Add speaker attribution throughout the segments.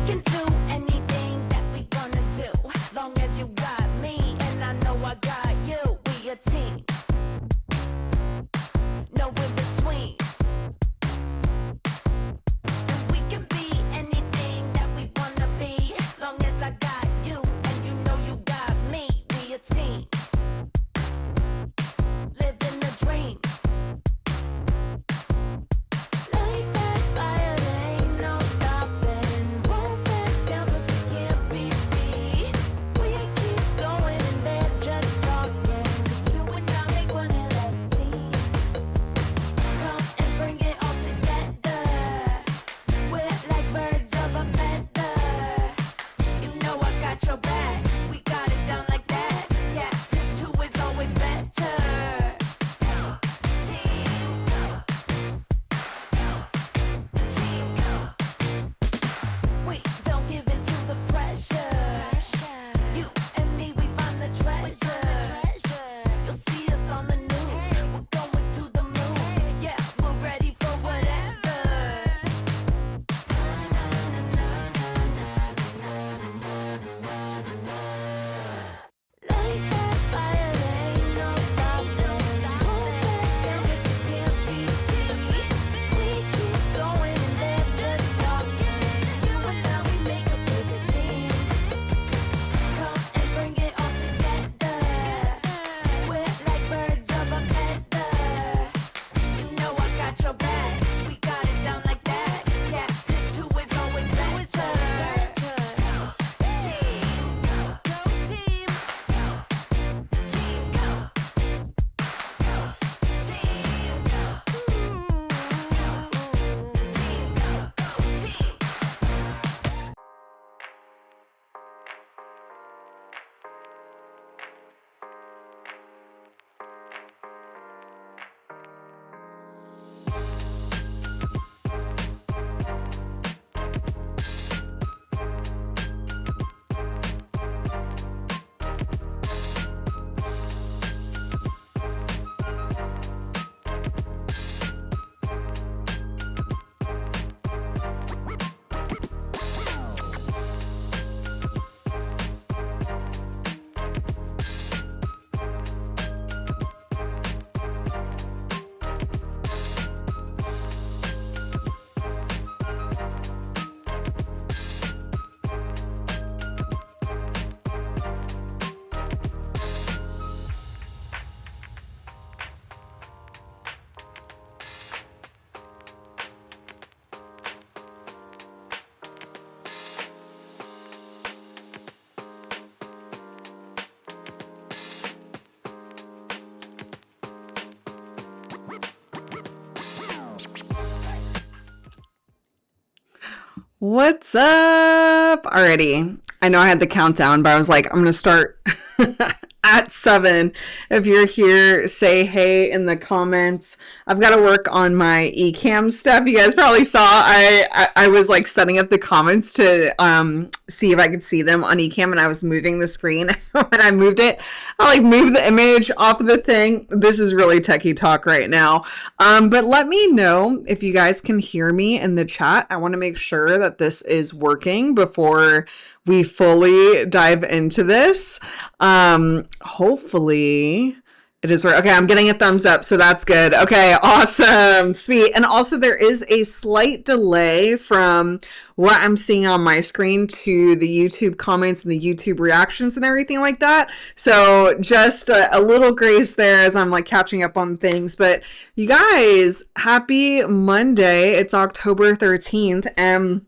Speaker 1: can do anything that we gonna do. Long as you got me and I know I got you. We a team. No in between. And we can be anything that we wanna be. Long as I got you and you know you got me. We a team. Living the dream. Light that fire, there ain't no stopping. Won't back down 'cause we can't be beat. We keep going and they're just talking. 'Cause you and I make one hell of a team. Come and bring it all together. We're like birds of a feather. You know I got your back. We got it down like that. Yeah, 'cause two is always better. We don't give in to the pressure. You and me, we find the treasure. You'll see us on the news. We're going to the moon. Yeah, we're ready for whatever. Light that fire, there ain't no stopping. Won't back down 'cause we can't be beat. We keep going and they're just talking. 'Cause you and I, we make a perfect team. Come and bring it all together. We're like birds of a feather. You know I got your back. We got it down like that. Yeah, 'cause two is always better. Team, go team. Team, go. Team, go. Team, go. Team.
Speaker 2: What's up? Alrighty. I know I had the countdown, but I was like, I'm going to start at 7. If you're here, say hey in the comments. I've got to work on my eCam stuff. You guys probably saw I was like setting up the comments to see if I could see them on eCam, and I was moving the screen. When I moved it, I like moved the image off of the thing. This is really techie talk right now. But let me know if you guys can hear me in the chat. I want to make sure that this is working before we fully dive into this. Hopefully it is okay. I'm getting a thumbs up, so that's good. Okay, awesome, sweet. And also there is a slight delay from what I'm seeing on my screen to the YouTube comments and the YouTube reactions and everything like that. So just a little grace there as I'm like catching up on things. But you guys, happy Monday. It's October 13th. And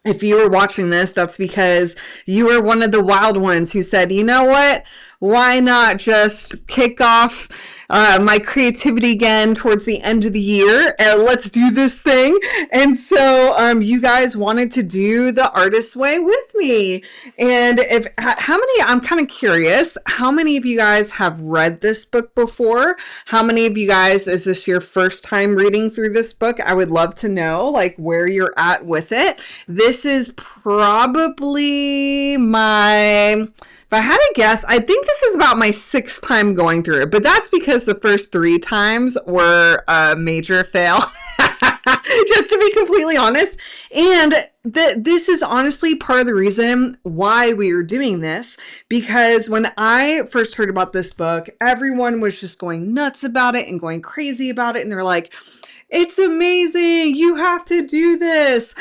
Speaker 2: if you were watching this, that's because you were one of the wild ones who said, you know what? Why not just kick off my creativity again towards the end of the year and let's do this thing. And so you guys wanted to do the artist's way with me. And how many, I'm kind of curious, how many of you guys have read this book before? How many of you guys, is this your first time reading through this book? I would love to know like where you're at with it. This is probably if I had to guess, I think this is about my 6th time going through it, but that's because the first 3 times were a major fail. just to be completely honest. And this is honestly part of the reason why we are doing this, because when I first heard about this book, everyone was just going nuts about it and going crazy about it. And they're like, it's amazing. You have to do this.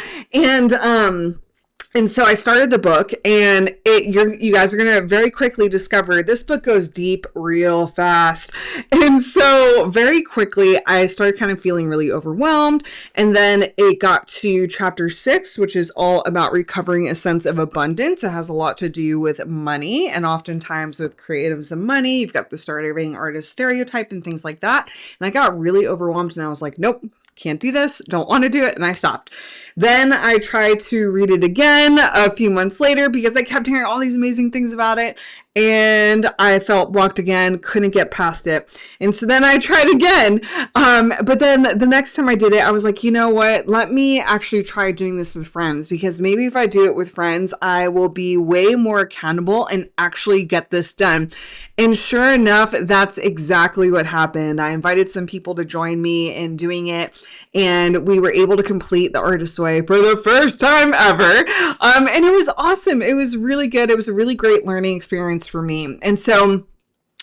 Speaker 2: And so I started the book, and you guys are going to very quickly discover this book goes deep real fast. And so very quickly, I started kind of feeling really overwhelmed. And then it got to chapter 6, which is all about recovering a sense of abundance. It has a lot to do with money, and oftentimes with creatives and money, you've got the starving artist stereotype and things like that. And I got really overwhelmed, and I was like, nope, can't do this, don't want to do it, and I stopped. Then I tried to read it again a few months later because I kept hearing all these amazing things about it, and I felt blocked again, couldn't get past it. And so then I tried again. But then the next time I did it, I was like, you know what? Let me actually try doing this with friends, because maybe if I do it with friends, I will be way more accountable and actually get this done. And sure enough, that's exactly what happened. I invited some people to join me in doing it, and we were able to complete the Artist Way for the first time ever. And it was awesome. It was really good. It was a really great learning experience for me. And so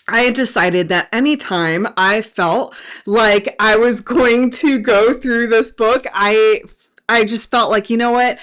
Speaker 2: I had decided that anytime I felt like I was going to go through this book, I just felt like, you know what?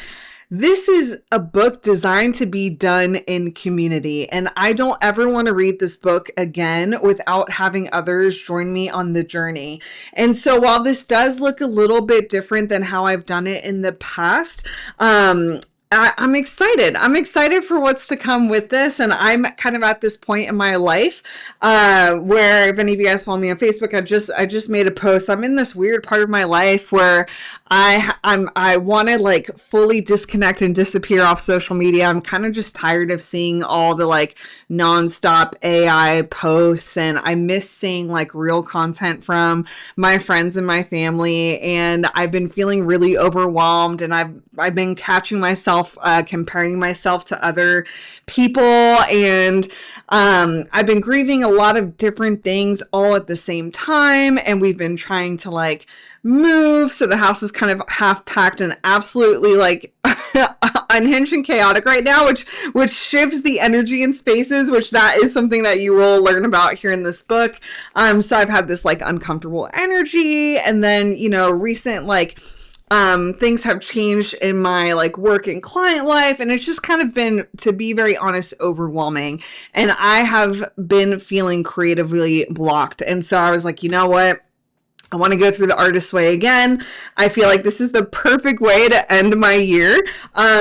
Speaker 2: This is a book designed to be done in community, and I don't ever want to read this book again without having others join me on the journey. And so while this does look a little bit different than how I've done it in the past, I'm excited. I'm excited for what's to come with this. And I'm kind of at this point in my life where, if any of you guys follow me on Facebook, I just made a post. I'm in this weird part of my life where I want to like fully disconnect and disappear off social media. I'm kind of just tired of seeing all the like nonstop AI posts, and I miss seeing like real content from my friends and my family. And I've been feeling really overwhelmed, and I've been catching myself comparing myself to other people, and I've been grieving a lot of different things all at the same time, and we've been trying to like move, so the house is kind of half packed and absolutely like unhinged and chaotic right now, which shifts the energy in spaces, which that is something that you will learn about here in this book. So I've had this like uncomfortable energy, and then recent like things have changed in my like work and client life, and it's just kind of been, to be very honest, overwhelming. And I have been feeling creatively blocked. And so I was like, you know what? I want to go through the Artist Way again. I feel like this is the perfect way to end my year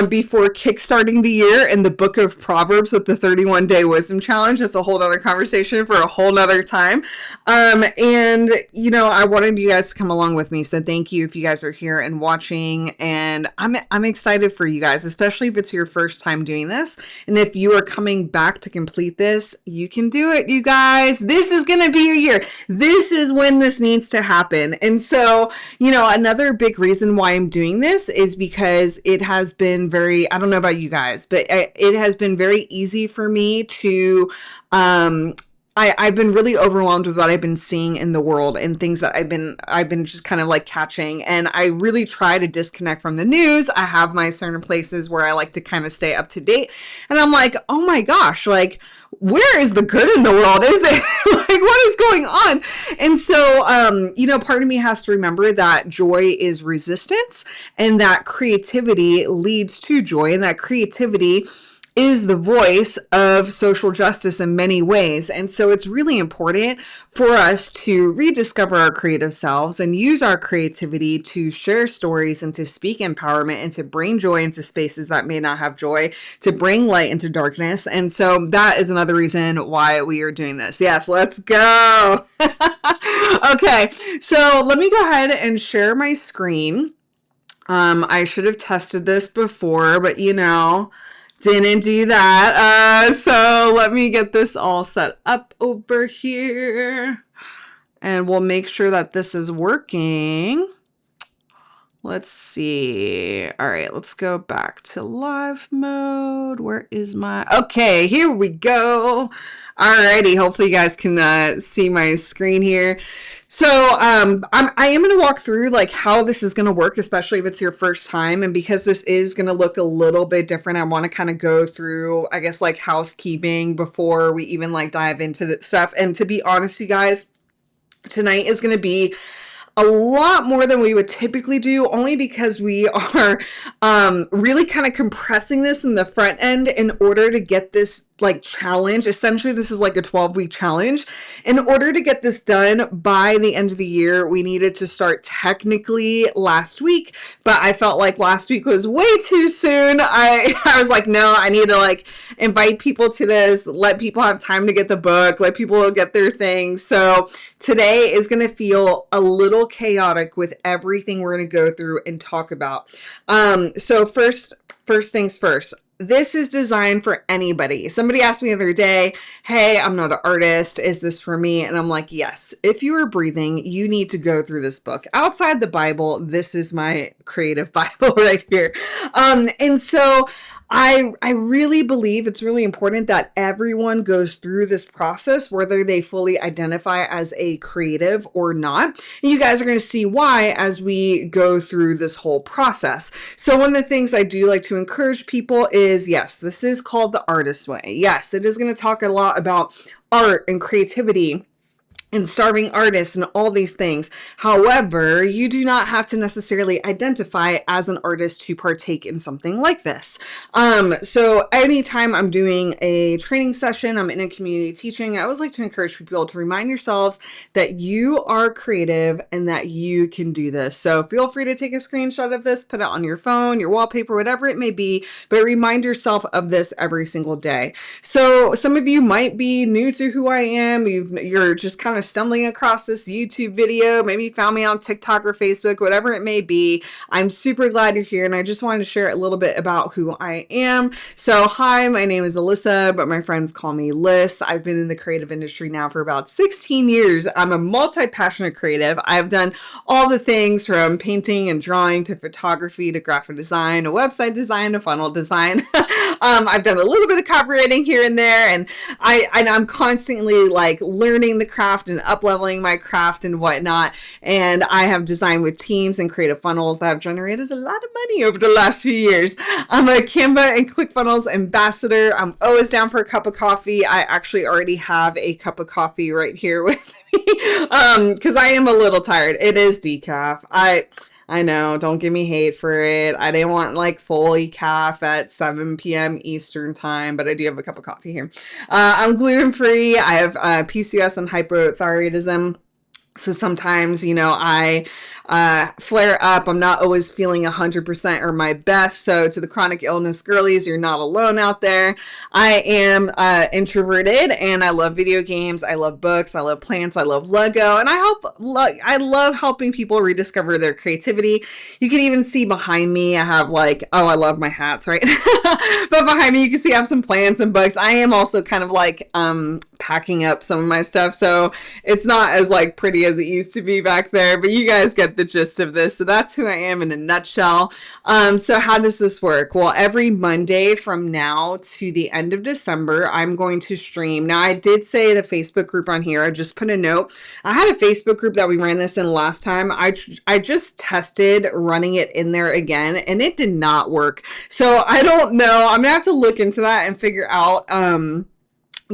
Speaker 2: before kickstarting the year in the book of Proverbs with the 31-day wisdom challenge. That's a whole other conversation for a whole nother time. And I wanted you guys to come along with me. So thank you if you guys are here and watching. And I'm excited for you guys, especially if it's your first time doing this. And if you are coming back to complete this, you can do it, you guys. This is going to be your year. This is when this needs to happen. And so, another big reason why I'm doing this is because it has been very, I don't know about you guys, but it has been very easy for me to, I've been really overwhelmed with what I've been seeing in the world and things that I've been just kind of like catching. And I really try to disconnect from the news. I have my certain places where I like to kind of stay up to date. And I'm like, oh my gosh, like, where is the good in the world? Is it like, what is going on? And so, part of me has to remember that joy is resistance, and that creativity leads to joy, and that creativity is the voice of social justice in many ways. And so it's really important for us to rediscover our creative selves and use our creativity to share stories and to speak empowerment and to bring joy into spaces that may not have joy, to bring light into darkness. And so that is another reason why we are doing this. Yes, let's go. Okay, so let me go ahead and share my screen. I should have tested this before, but didn't do that. So let me get this all set up over here, and we'll make sure that this is working. Let's see. All right, let's go back to live mode. Where is my, okay, here we go. Alrighty, hopefully you guys can see my screen here. I am going to walk through like how this is going to work, especially if it's your first time. And because this is going to look a little bit different, I want to kind of go through, I guess, like housekeeping before we even like dive into the stuff. And to be honest, you guys, tonight is going to be a lot more than we would typically do, only because we are really kind of compressing this in the front end in order to get this like challenge. Essentially, this is like a 12-week challenge. In order to get this done by the end of the year, we needed to start technically last week, but I felt like last week was way too soon. I was like, no, I need to like invite people to this, let people have time to get the book, let people get their things. So today is going to feel a little chaotic with everything we're going to go through and talk about. So first things first. This is designed for anybody. Somebody asked me the other day, hey, I'm not an artist. Is this for me? And I'm like, yes, if you are breathing, you need to go through this book. Outside the Bible, this is my creative Bible right here. And so I really believe it's really important that everyone goes through this process, whether they fully identify as a creative or not. And you guys are going to see why as we go through this whole process. So one of the things I do like to encourage people is, yes, this is called the artist way. Yes, it is going to talk a lot about art and creativity and starving artists and all these things. However, you do not have to necessarily identify as an artist to partake in something like this. So anytime I'm doing a training session, I'm in a community teaching, I always like to encourage people to remind yourselves that you are creative and that you can do this. So feel free to take a screenshot of this, put it on your phone, your wallpaper, whatever it may be, but remind yourself of this every single day. So some of you might be new to who I am. You're just kind of stumbling across this YouTube video. Maybe you found me on TikTok or Facebook, whatever it may be. I'm super glad you're here, and I just wanted to share a little bit about who I am. So hi, my name is Alyssa, but my friends call me Lyss. I've been in the creative industry now for about 16 years. I'm a multi-passionate creative. I've done all the things from painting and drawing to photography to graphic design, to website design, to funnel design. I've done a little bit of copywriting here and there, and I'm constantly like learning the craft and up-leveling my craft and whatnot. And I have designed with teams and creative funnels that have generated a lot of money over the last few years. I'm a Canva and ClickFunnels ambassador. I'm always down for a cup of coffee. I actually already have a cup of coffee right here with me because I am a little tired. It is decaf. I know, don't give me hate for it. I didn't want like fully calf at 7 p.m. Eastern time, but I do have a cup of coffee here. I'm gluten-free. I have PCOS and hypothyroidism. So sometimes, I flare up. I'm not always feeling 100% or my best. So to the chronic illness girlies, you're not alone out there. I am introverted and I love video games. I love books. I love plants. I love Lego. And I love helping people rediscover their creativity. You can even see behind me, I have like, oh, I love my hats, right? But behind me, you can see I have some plants and books. I am also kind of like packing up some of my stuff. So it's not as like pretty as it used to be back there, but you guys get the gist of this. So that's who I am in a nutshell. So how does this work? Well, every Monday from now to the end of December, I'm going to stream. Now, I did say the Facebook group on here. I just put a note. I had a Facebook group that we ran this in last time. I just tested running it in there again, and it did not work. So I don't know. I'm gonna have to look into that and figure out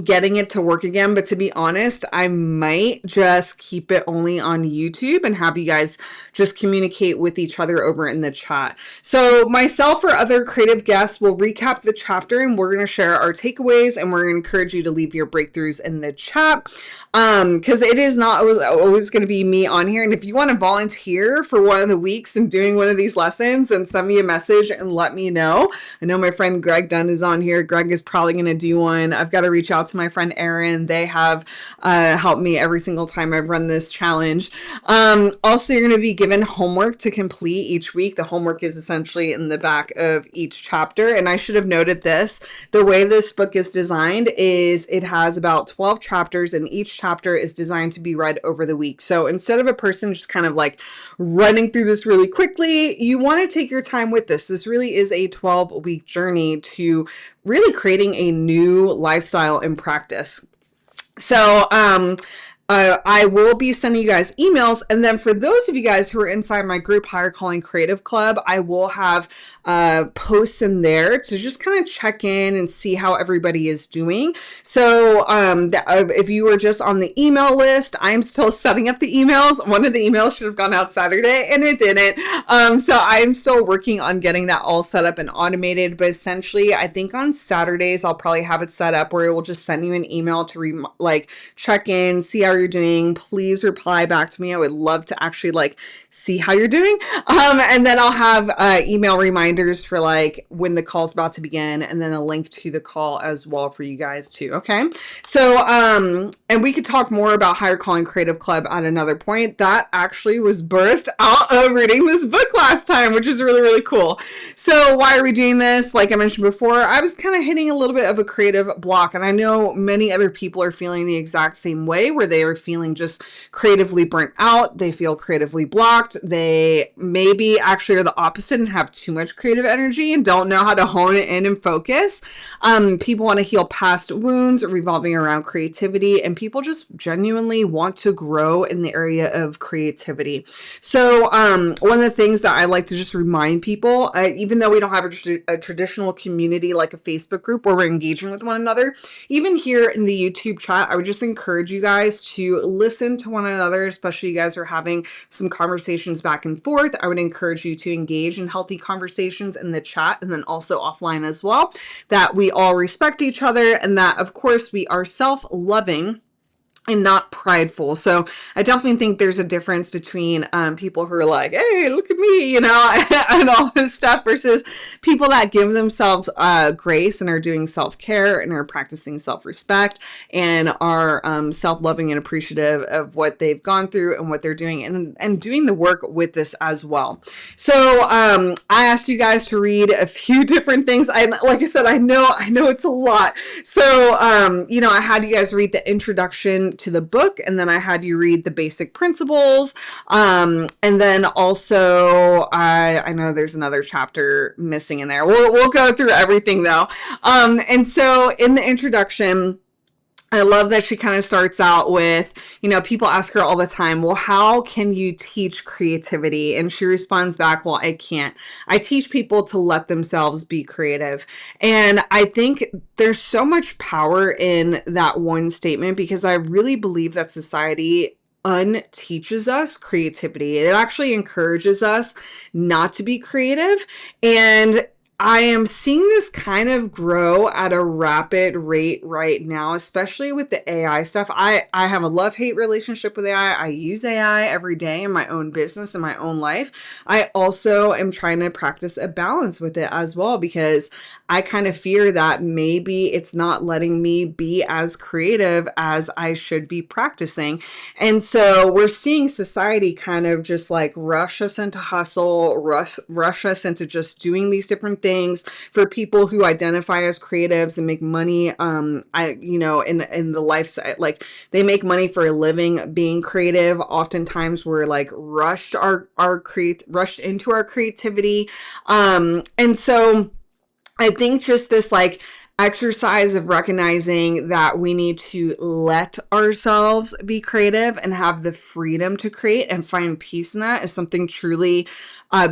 Speaker 2: getting it to work again. But to be honest, I might just keep it only on YouTube and have you guys just communicate with each other over in the chat. So myself or other creative guests will recap the chapter, and we're going to share our takeaways, and we're going to encourage you to leave your breakthroughs in the chat, because it is not always going to be me on here. And if you want to volunteer for one of the weeks and doing one of these lessons, then send me a message and let me know. I know my friend Greg Dunn is on here. Greg is probably going to do one. I've got to reach out to my friend Erin. They have helped me every single time I've run this challenge. Also, you're going to be given homework to complete each week. The homework is essentially in the back of each chapter. And I should have noted this. The way this book is designed is it has about 12 chapters, and each chapter is designed to be read over the week. So instead of a person just kind of like running through this really quickly, you want to take your time with this. This really is a 12-week journey to really creating a new lifestyle and practice. So, I will be sending you guys emails. And then for those of you guys who are inside my group, Higher Calling Creative Club, I will have posts in there to just kind of check in and see how everybody is doing. So if you were just on the email list, I'm still setting up the emails. One of the emails should have gone out Saturday and it didn't. So I'm still working on getting that all set up and automated. But essentially, I think on Saturdays, I'll probably have it set up where it will just send you an email to check in, see how you're doing. Please reply back to me. I would love to actually see how you're doing. And then I'll have email reminders for when the call's about to begin, and then a link to the call as well for you guys too. Okay. So, and we could talk more about Higher Calling Creative Club at another point. That actually was birthed out of reading this book last time, which is really, really cool. So why are we doing this? Like I mentioned before, I was kind of hitting a little bit of a creative block, and I know many other people are feeling the exact same way, where they are feeling just creatively burnt out. They feel creatively blocked. They maybe actually are the opposite and have too much creative energy and don't know how to hone it in and focus. People want to heal past wounds revolving around creativity, and people just genuinely want to grow in the area of creativity. So one of the things that I like to just remind people, even though we don't have a traditional community like a Facebook group where we're engaging with one another, even here in the YouTube chat, I would just encourage you guys to listen to one another, especially you guys are having some conversations back and forth. I would encourage you to engage in healthy conversations in the chat and then also offline as well, that we all respect each other and that, of course, we are self-loving and not prideful. So I definitely think there's a difference between people who are like, hey, look at me, and all this stuff versus people that give themselves grace and are doing self-care and are practicing self-respect and are self-loving and appreciative of what they've gone through and what they're doing and doing the work with this as well. So I asked you guys to read a few different things. Like I said, I know it's a lot. So, I had you guys read the introduction to the book, and then I had you read the basic principles. And then also, I know there's another chapter missing in there. We'll go through everything though. And so in the introduction, I love that she kind of starts out with, people ask her all the time, well, how can you teach creativity? And she responds back, well, I can't. I teach people to let themselves be creative. And I think there's so much power in that one statement because I really believe that society unteaches us creativity. It actually encourages us not to be creative. And I am seeing this kind of grow at a rapid rate right now, especially with the AI stuff. I have a love-hate relationship with AI. I use AI every day in my own business and my own life. I also am trying to practice a balance with it as well because I kind of fear that maybe it's not letting me be as creative as I should be practicing. And so we're seeing society kind of just rush us into hustle, rush us into just doing these different things for people who identify as creatives and make money. In the lifestyle, they make money for a living being creative. Oftentimes we're rushed into our creativity. And so I think just this exercise of recognizing that we need to let ourselves be creative and have the freedom to create and find peace in that is something truly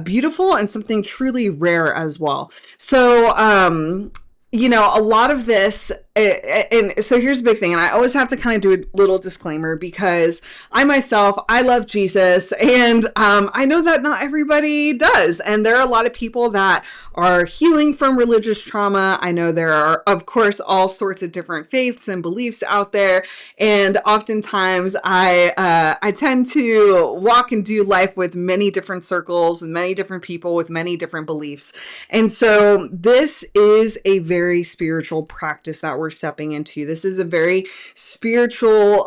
Speaker 2: beautiful and something truly rare as well. So, a lot of this, and so here's the big thing, and I always have to kind of do a little disclaimer because I myself, I love Jesus, and I know that not everybody does, and there are a lot of people that are healing from religious trauma. I know there are, of course, all sorts of different faiths and beliefs out there, and oftentimes I tend to walk and do life with many different circles, with many different people, with many different beliefs, and so this is a very spiritual practice that we're stepping into. This is a very spiritual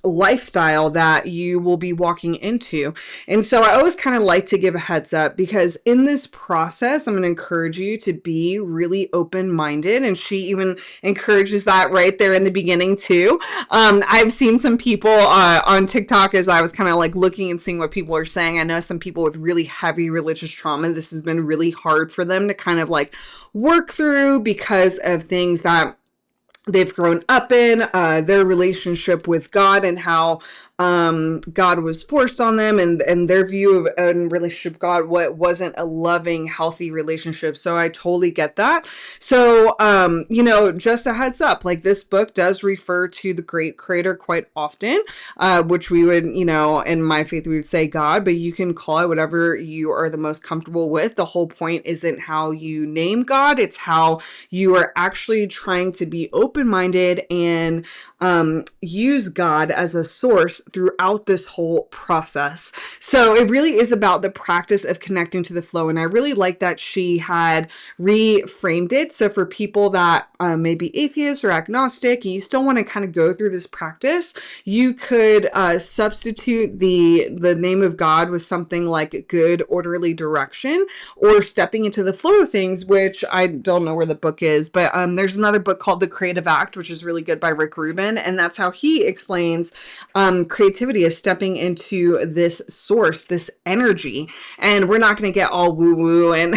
Speaker 2: lifestyle that you will be walking into. And so I always kind of like to give a heads up because in this process, I'm going to encourage you to be really open-minded. And she even encourages that right there in the beginning too. I've seen some people on TikTok as I was kind of looking and seeing what people are saying. I know some people with really heavy religious trauma, this has been really hard for them to kind of work through because of things that they've grown up in, their relationship with God, and how God was forced on them, and their view of a relationship with God, what wasn't a loving, healthy relationship. So I totally get that. So, just a heads up, like this book does refer to the great creator quite often, which we would, in my faith, we would say God, but you can call it whatever you are the most comfortable with. The whole point isn't how you name God, it's how you are actually trying to be open-minded and use God as a source throughout this whole process. So it really is about the practice of connecting to the flow. And I really like that she had reframed it. So for people that may be atheists or agnostic, and you still want to kind of go through this practice, you could substitute the name of God with something like good, orderly direction, or stepping into the flow of things, which I don't know where the book is, but there's another book called The Creative Act, which is really good, by Rick Rubin. And that's how he explains creativity is stepping into this source, this energy. And we're not going to get all woo woo and,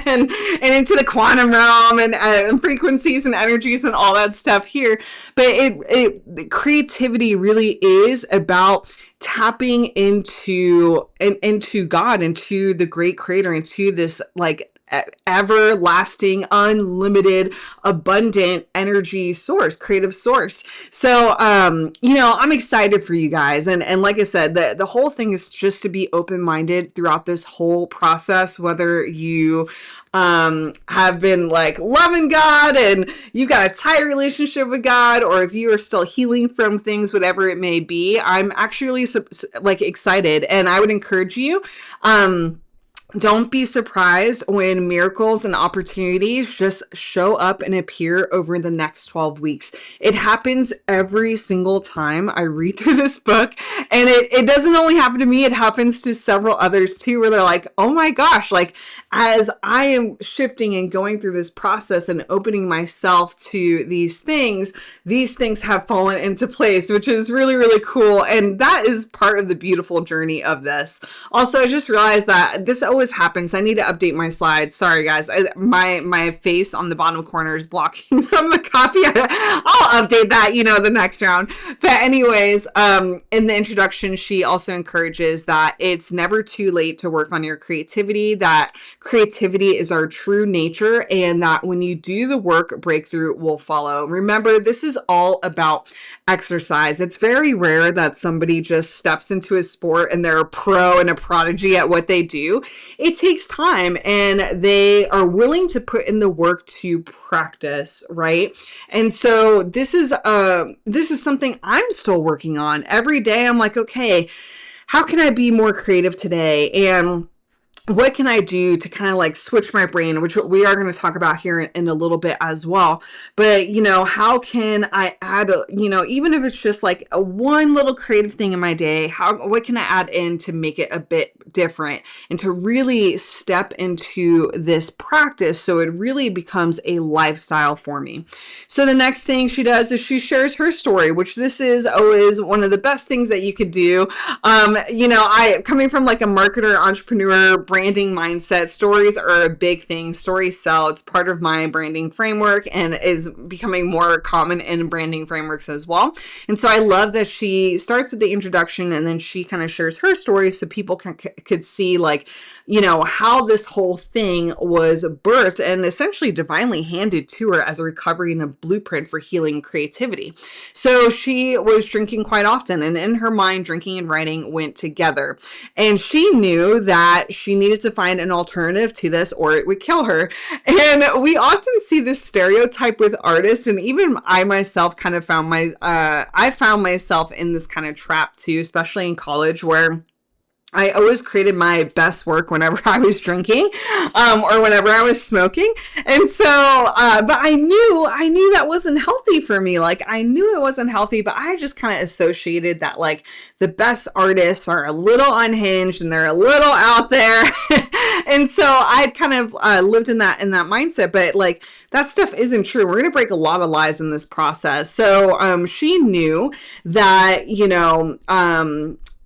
Speaker 2: and into the quantum realm and frequencies and energies and all that stuff here. But creativity really is about tapping into God, into the great creator, into this like everlasting, unlimited, abundant energy source, creative source. So, I'm excited for you guys. And like I said, the whole thing is just to be open-minded throughout this whole process, whether you have been like loving God and you got a tight relationship with God, or if you are still healing from things, whatever it may be. I'm actually like excited, and I would encourage you, don't be surprised when miracles and opportunities just show up and appear over the next 12 weeks. It happens every single time I read through this book. And it doesn't only happen to me, it happens to several others too, where they're like, oh my gosh, like as I am shifting and going through this process and opening myself to these things have fallen into place, which is really, really cool. And that is part of the beautiful journey of this. Also, I just realized that this always happens. I need to update my slides. Sorry, guys. My face on the bottom corner is blocking some of the copy. I'll update that, the next round. But anyways, in the introduction, she also encourages that it's never too late to work on your creativity, that creativity is our true nature, and that when you do the work, breakthrough will follow. Remember, this is all about exercise. It's very rare that somebody just steps into a sport and they're a pro and a prodigy at what they do. It takes time, and they are willing to put in the work to practice, right? And so this is something I'm still working on. Every day I'm like, okay, how can I be more creative today? And what can I do to kind of like switch my brain, which we are going to talk about here in a little bit as well. But, how can I add, even if it's just like one little creative thing in my day, what can I add in to make it a bit different and to really step into this practice so it really becomes a lifestyle for me? So the next thing she does is she shares her story, which this is always one of the best things that you could do. I coming from like a marketer, entrepreneur, branding mindset, stories are a big thing. Stories sell. It's part of my branding framework and is becoming more common in branding frameworks as well. And so I love that she starts with the introduction and then she kind of shares her story so people could see like, how this whole thing was birthed and essentially divinely handed to her as a recovery and a blueprint for healing and creativity. So she was drinking quite often, and in her mind, drinking and writing went together. And she knew that she needed to find an alternative to this or it would kill her. And we often see this stereotype with artists, and even I myself kind of found myself in this kind of trap too, especially in college, where I always created my best work whenever I was drinking, or whenever I was smoking. And so, but I knew that wasn't healthy for me. Like I knew it wasn't healthy, but I just kind of associated that like the best artists are a little unhinged and they're a little out there. And so I kind of lived in that mindset, but like that stuff isn't true. We're going to break a lot of lies in this process. So, she knew that,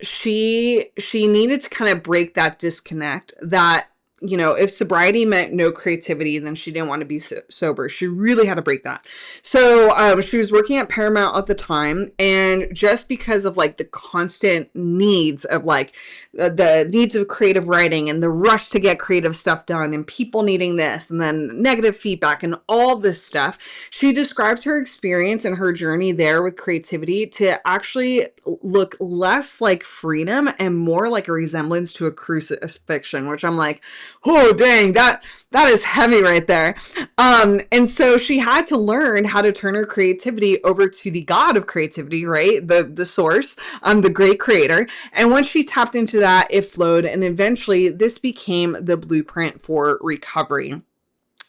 Speaker 2: she needed to kind of break that disconnect, that if sobriety meant no creativity, then she didn't want to be sober. She really had to break that. So she was working at Paramount at the time, and just because of like the constant needs of like the needs of creative writing and the rush to get creative stuff done and people needing this and then negative feedback and all this stuff, she describes her experience and her journey there with creativity to actually look less like freedom and more like a resemblance to a crucifixion, which I'm like, oh dang, that is heavy right there. And so she had to learn how to turn her creativity over to the God of creativity, right? The source, the great creator. And once she tapped into that, it flowed, and eventually this became the blueprint for recovery.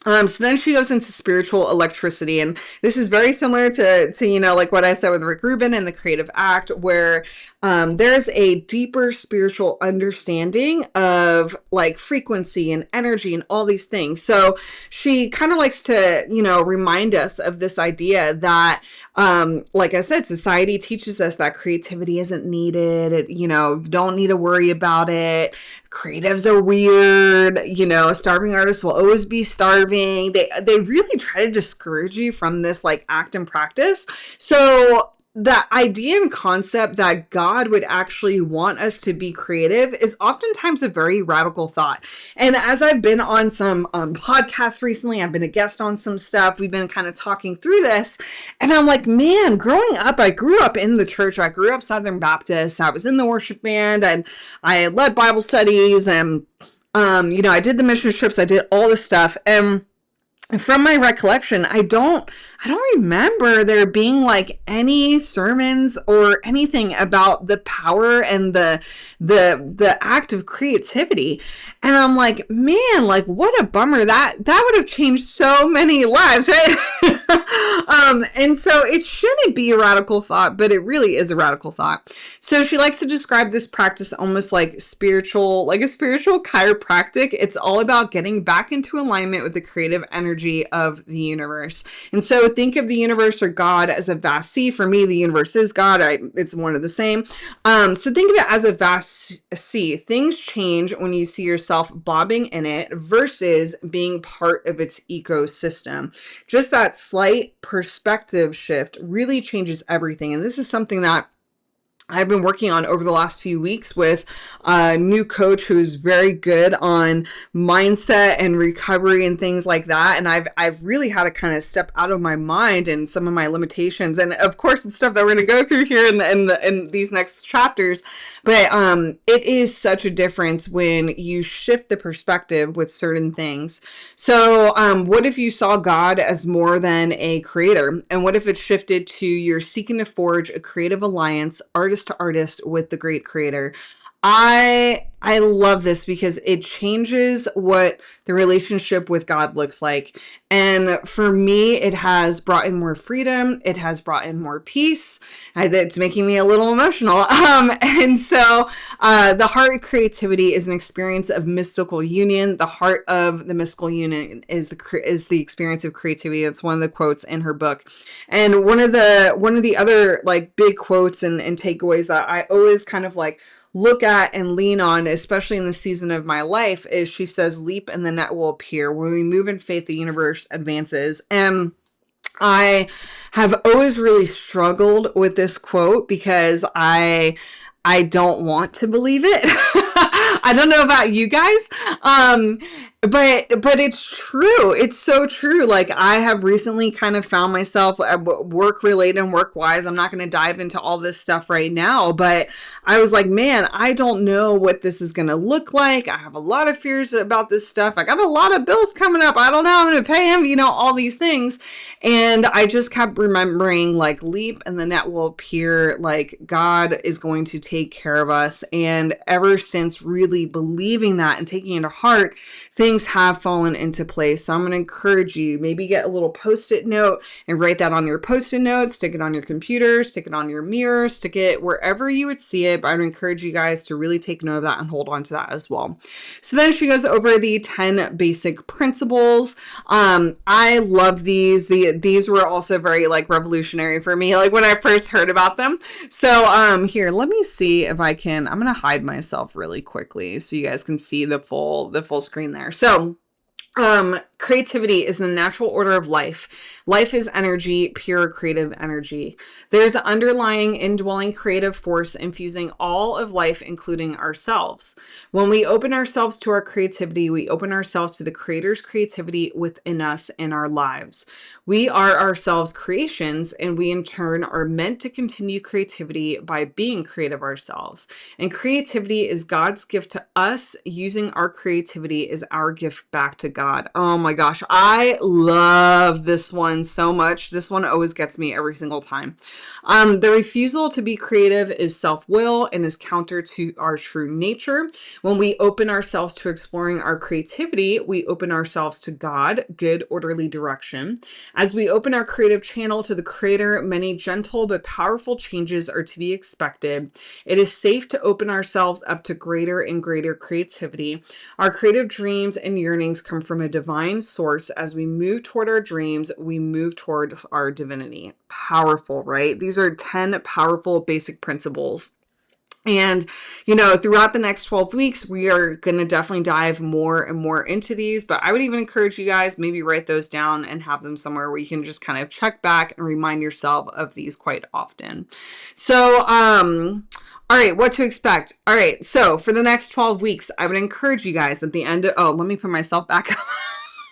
Speaker 2: So then she goes into spiritual electricity, and this is very similar to like what I said with Rick Rubin and the Creative Act, where there's a deeper spiritual understanding of like frequency and energy and all these things. So she kind of likes to, remind us of this idea that, like I said, society teaches us that creativity isn't needed. You don't need to worry about it. Creatives are weird. Starving artists will always be starving. They really try to discourage you from this like act and practice. So the idea and concept that God would actually want us to be creative is oftentimes a very radical thought. And as I've been on some podcasts recently, I've been a guest on some stuff, we've been kind of talking through this, and I'm like, man, growing up, I grew up in the church. I grew up Southern Baptist. I was in the worship band, and I led Bible studies, and I did the mission trips. I did all this stuff, and from my recollection, I don't remember there being like any sermons or anything about the power and the act of creativity. And I'm like, man, like what a bummer. That would have changed so many lives, right? And so it shouldn't be a radical thought, but it really is a radical thought. So she likes to describe this practice almost like a spiritual chiropractic. It's all about getting back into alignment with the creative energy of the universe. And so think of the universe or God as a vast sea. For me, the universe is God. It's one of the same. So think of it as a vast sea. Things change when you see yourself bobbing in it versus being part of its ecosystem. Just that slight perspective shift really changes everything. And this is something that I've been working on over the last few weeks with a new coach who's very good on mindset and recovery and things like that. And I've really had to kind of step out of my mind and some of my limitations. And of course, it's stuff that we're going to go through here in these next chapters. But it is such a difference when you shift the perspective with certain things. So what if you saw God as more than a creator? And what if it shifted to you're seeking to forge a creative alliance, artist to artist, with the great creator? I love this because it changes what the relationship with God looks like. And for me, it has brought in more freedom. It has brought in more peace. It's making me a little emotional. And so the heart of creativity is an experience of mystical union. The heart of the mystical union is the experience of creativity. That's one of the quotes in her book. And one of the other like big quotes and takeaways that I always kind of like look at and lean on, especially in the season of my life, is she says, leap and the net will appear. When we move in faith, the universe advances. And I have always really struggled with this quote because I don't want to believe it. I don't know about you guys. But it's true. It's so true. Like I have recently kind of found myself work related and work wise. I'm not going to dive into all this stuff right now, but I was like, man, I don't know what this is going to look like. I have a lot of fears about this stuff. I got a lot of bills coming up. I don't know how I'm going to pay them, all these things. And I just kept remembering like leap and the net will appear, like God is going to take care of us. And ever since really believing that and taking it to heart, things things have fallen into place. So I'm going to encourage you, maybe get a little post-it note and write that on your post-it note, stick it on your computer, stick it on your mirror, stick it wherever you would see it. But I would encourage you guys to really take note of that and hold on to that as well. So then she goes over the 10 basic principles. I love these. These were also very like revolutionary for me, like when I first heard about them. So here, let me see if I can, I'm going to hide myself really quickly so you guys can see the full screen there. So creativity is the natural order of life. Life is energy, pure creative energy. There's an underlying indwelling creative force infusing all of life, including ourselves. When we open ourselves to our creativity, we open ourselves to the Creator's creativity within us and our lives. We are ourselves creations, and we in turn are meant to continue creativity by being creative ourselves. And creativity is God's gift to us. Using our creativity is our gift back to God. Oh my gosh, I love this one so much. This one always gets me every single time. The refusal to be creative is self-will and is counter to our true nature. When we open ourselves to exploring our creativity, we open ourselves to God, good, orderly direction. As we open our creative channel to the Creator, many gentle but powerful changes are to be expected. It is safe to open ourselves up to greater and greater creativity. Our creative dreams and yearnings come from a divine source. As we move toward our dreams, we move toward our divinity. Powerful, right? These are 10 powerful basic principles. And, throughout the next 12 weeks, we are going to definitely dive more and more into these. But I would even encourage you guys, maybe write those down and have them somewhere where you can just kind of check back and remind yourself of these quite often. So, all right, what to expect. All right, so for the next 12 weeks, I would encourage you guys at the end of, let me put myself back up.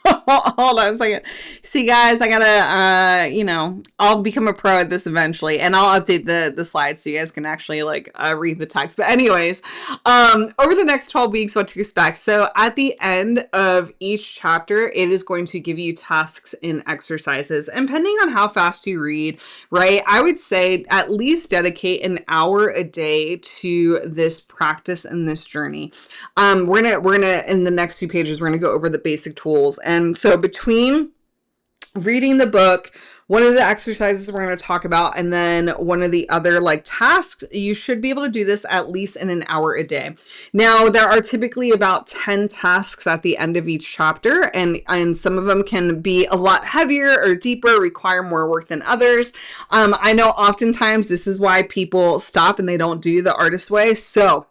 Speaker 2: Hold on a second. See, guys, I gotta, I'll become a pro at this eventually, and I'll update the slides so you guys can actually read the text. But anyways, over the next 12 weeks, what to expect. So at the end of each chapter, it is going to give you tasks and exercises, and depending on how fast you read, right, I would say at least dedicate an hour a day to this practice and this journey. We're gonna in the next few pages, we're gonna go over the basic tools. And so between reading the book, one of the exercises we're going to talk about, and then one of the other tasks, you should be able to do this at least in an hour a day. Now, there are typically about 10 tasks at the end of each chapter, and some of them can be a lot heavier or deeper, require more work than others. I know oftentimes this is why people stop and they don't do the artist way. So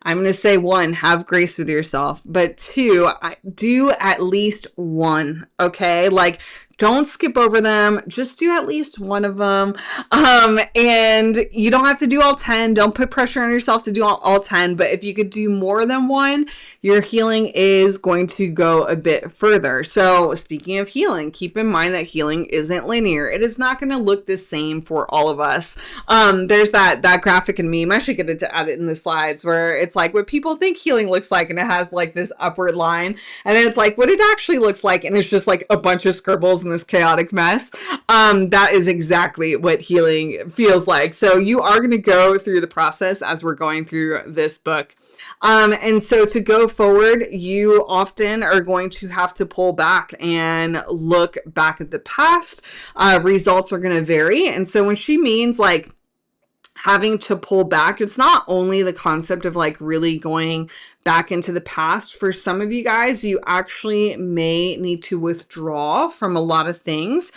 Speaker 2: I'm going to say 1, have grace with yourself, but 2, do at least one, okay? Don't skip over them. Just do at least one of them. And you don't have to do all 10. Don't put pressure on yourself to do all 10. But if you could do more than one, your healing is going to go a bit further. So speaking of healing, keep in mind that healing isn't linear. It is not going to look the same for all of us. There's that graphic and meme. I should get it to add it in the slides where it's like what people think healing looks like. And it has this upward line. And then it's what it actually looks like. And it's just a bunch of scribbles and this chaotic mess. That is exactly what healing feels like. So you are going to go through the process as we're going through this book. And so to go forward, you often are going to have to pull back and look back at the past. Results are going to vary. And so when she means having to pull back, it's not only the concept of really going back into the past. For some of you guys, you actually may need to withdraw from a lot of things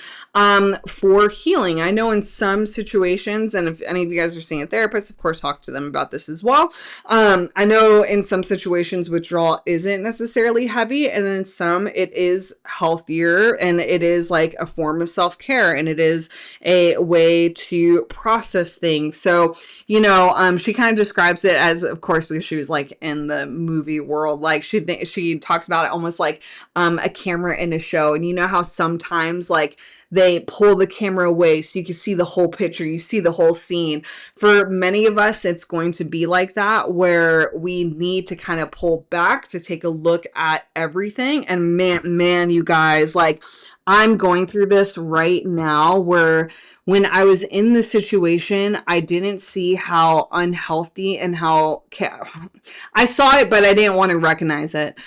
Speaker 2: for healing. I know in some situations, and if any of you guys are seeing a therapist, of course, talk to them about this as well. I know in some situations, withdrawal isn't necessarily heavy, and in some, it is healthier, and it is a form of self-care, and it is a way to process things. So, she kind of describes it as, of course, because she was in the movie world, she talks about it almost like a camera in a show. And you know how sometimes they pull the camera away so you can see the whole picture, you see the whole scene. For many of us, it's going to be like that, where we need to kind of pull back to take a look at everything. And man, you guys, I'm going through this right now where when I was in the situation, I didn't see how unhealthy and how I saw it, but I didn't want to recognize it.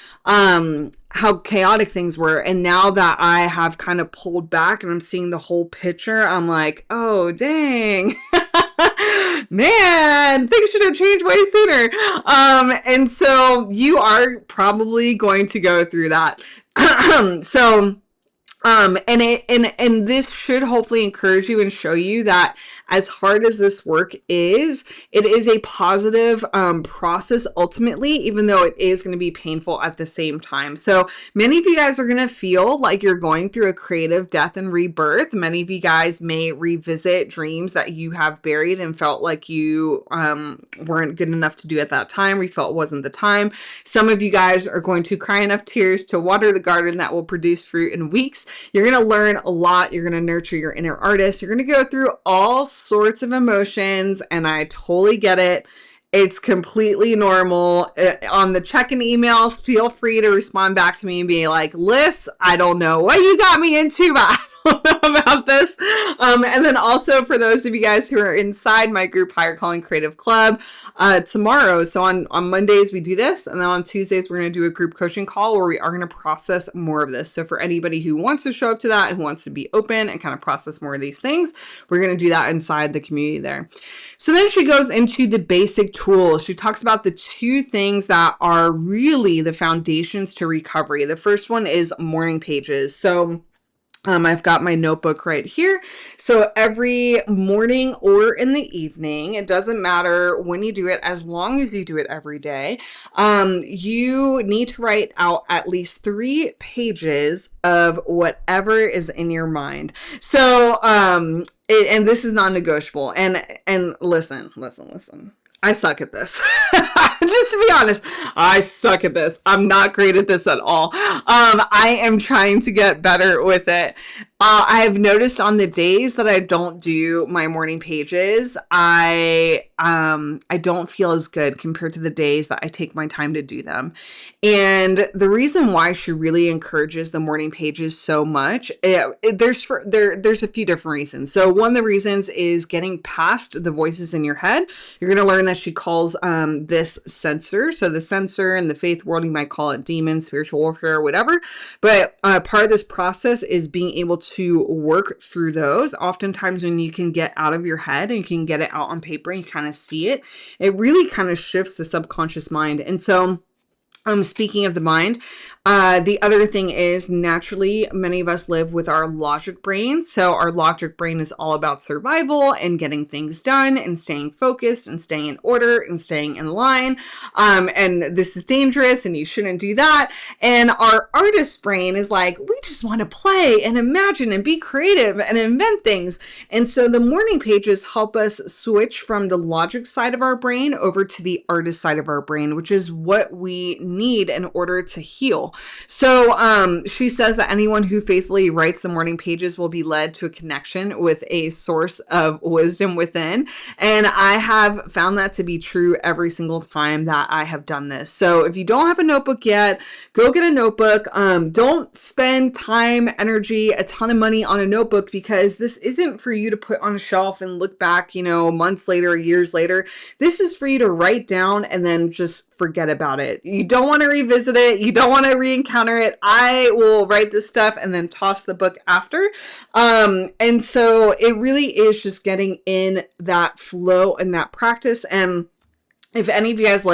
Speaker 2: How chaotic things were. And now that I have kind of pulled back and I'm seeing the whole picture, I'm like, oh, dang. Man, things should have changed way sooner. And so you are probably going to go through that. So, and this should hopefully encourage you and show you that as hard as this work is, it is a positive process ultimately, even though it is going to be painful at the same time. So many of you guys are going to feel like you're going through a creative death and rebirth. Many of you guys may revisit dreams that you have buried and felt like you weren't good enough to do at that time, or you felt it wasn't the time. Some of you guys are going to cry enough tears to water the garden that will produce fruit in weeks. You're going to learn a lot. You're going to nurture your inner artist. You're going to go through all sorts of emotions, and I totally get it. It's completely normal. On the check-in emails, feel free to respond back to me and be like, Lyss, I don't know what you got me into, but I don't know about this. And then also for those of you guys who are inside my group, Higher Calling Creative Club, tomorrow. So on Mondays, we do this. And then on Tuesdays, we're going to do a group coaching call where we are going to process more of this. So for anybody who wants to show up to that, who wants to be open and kind of process more of these things, we're going to do that inside the community there. So then she goes into the basic tools. She talks about the two things that are really the foundations to recovery. The first one is morning pages. So I've got my notebook right here. So every morning or in the evening, it doesn't matter when you do it, as long as you do it every day, you need to write out at least 3 pages of whatever is in your mind. So, and this is non-negotiable. And listen. I suck at this. Just to be honest, I suck at this. I'm not great at this at all. I am trying to get better with it. I've noticed on the days that I don't do my morning pages, I don't feel as good compared to the days that I take my time to do them. And the reason why she really encourages the morning pages so much, there's a few different reasons. So one of the reasons is getting past the voices in your head. You're going to learn that she calls this censor. So the censor in the faith world, you might call it demon, spiritual warfare, whatever. But part of this process is being able to work through those. Oftentimes when you can get out of your head and you can get it out on paper and you kind of see it, it really kind of shifts the subconscious mind. And so speaking of the mind, the other thing is naturally many of us live with our logic brain. So our logic brain is all about survival and getting things done and staying focused and staying in order and staying in line. And this is dangerous and you shouldn't do that. And our artist brain is like, we just want to play and imagine and be creative and invent things. And so the morning pages help us switch from the logic side of our brain over to the artist side of our brain, which is what we need in order to heal. So she says that anyone who faithfully writes the morning pages will be led to a connection with a source of wisdom within. And I have found that to be true every single time that I have done this. So if you don't have a notebook yet, go get a notebook. Don't spend time, energy, a ton of money on a notebook, because this isn't for you to put on a shelf and look back, months later, years later. This is for you to write down and then just forget about it. You don't want to revisit it. You don't want to re-encounter it. I will write this stuff and then toss the book after. And so it really is just getting in that flow and that practice. And if any of you guys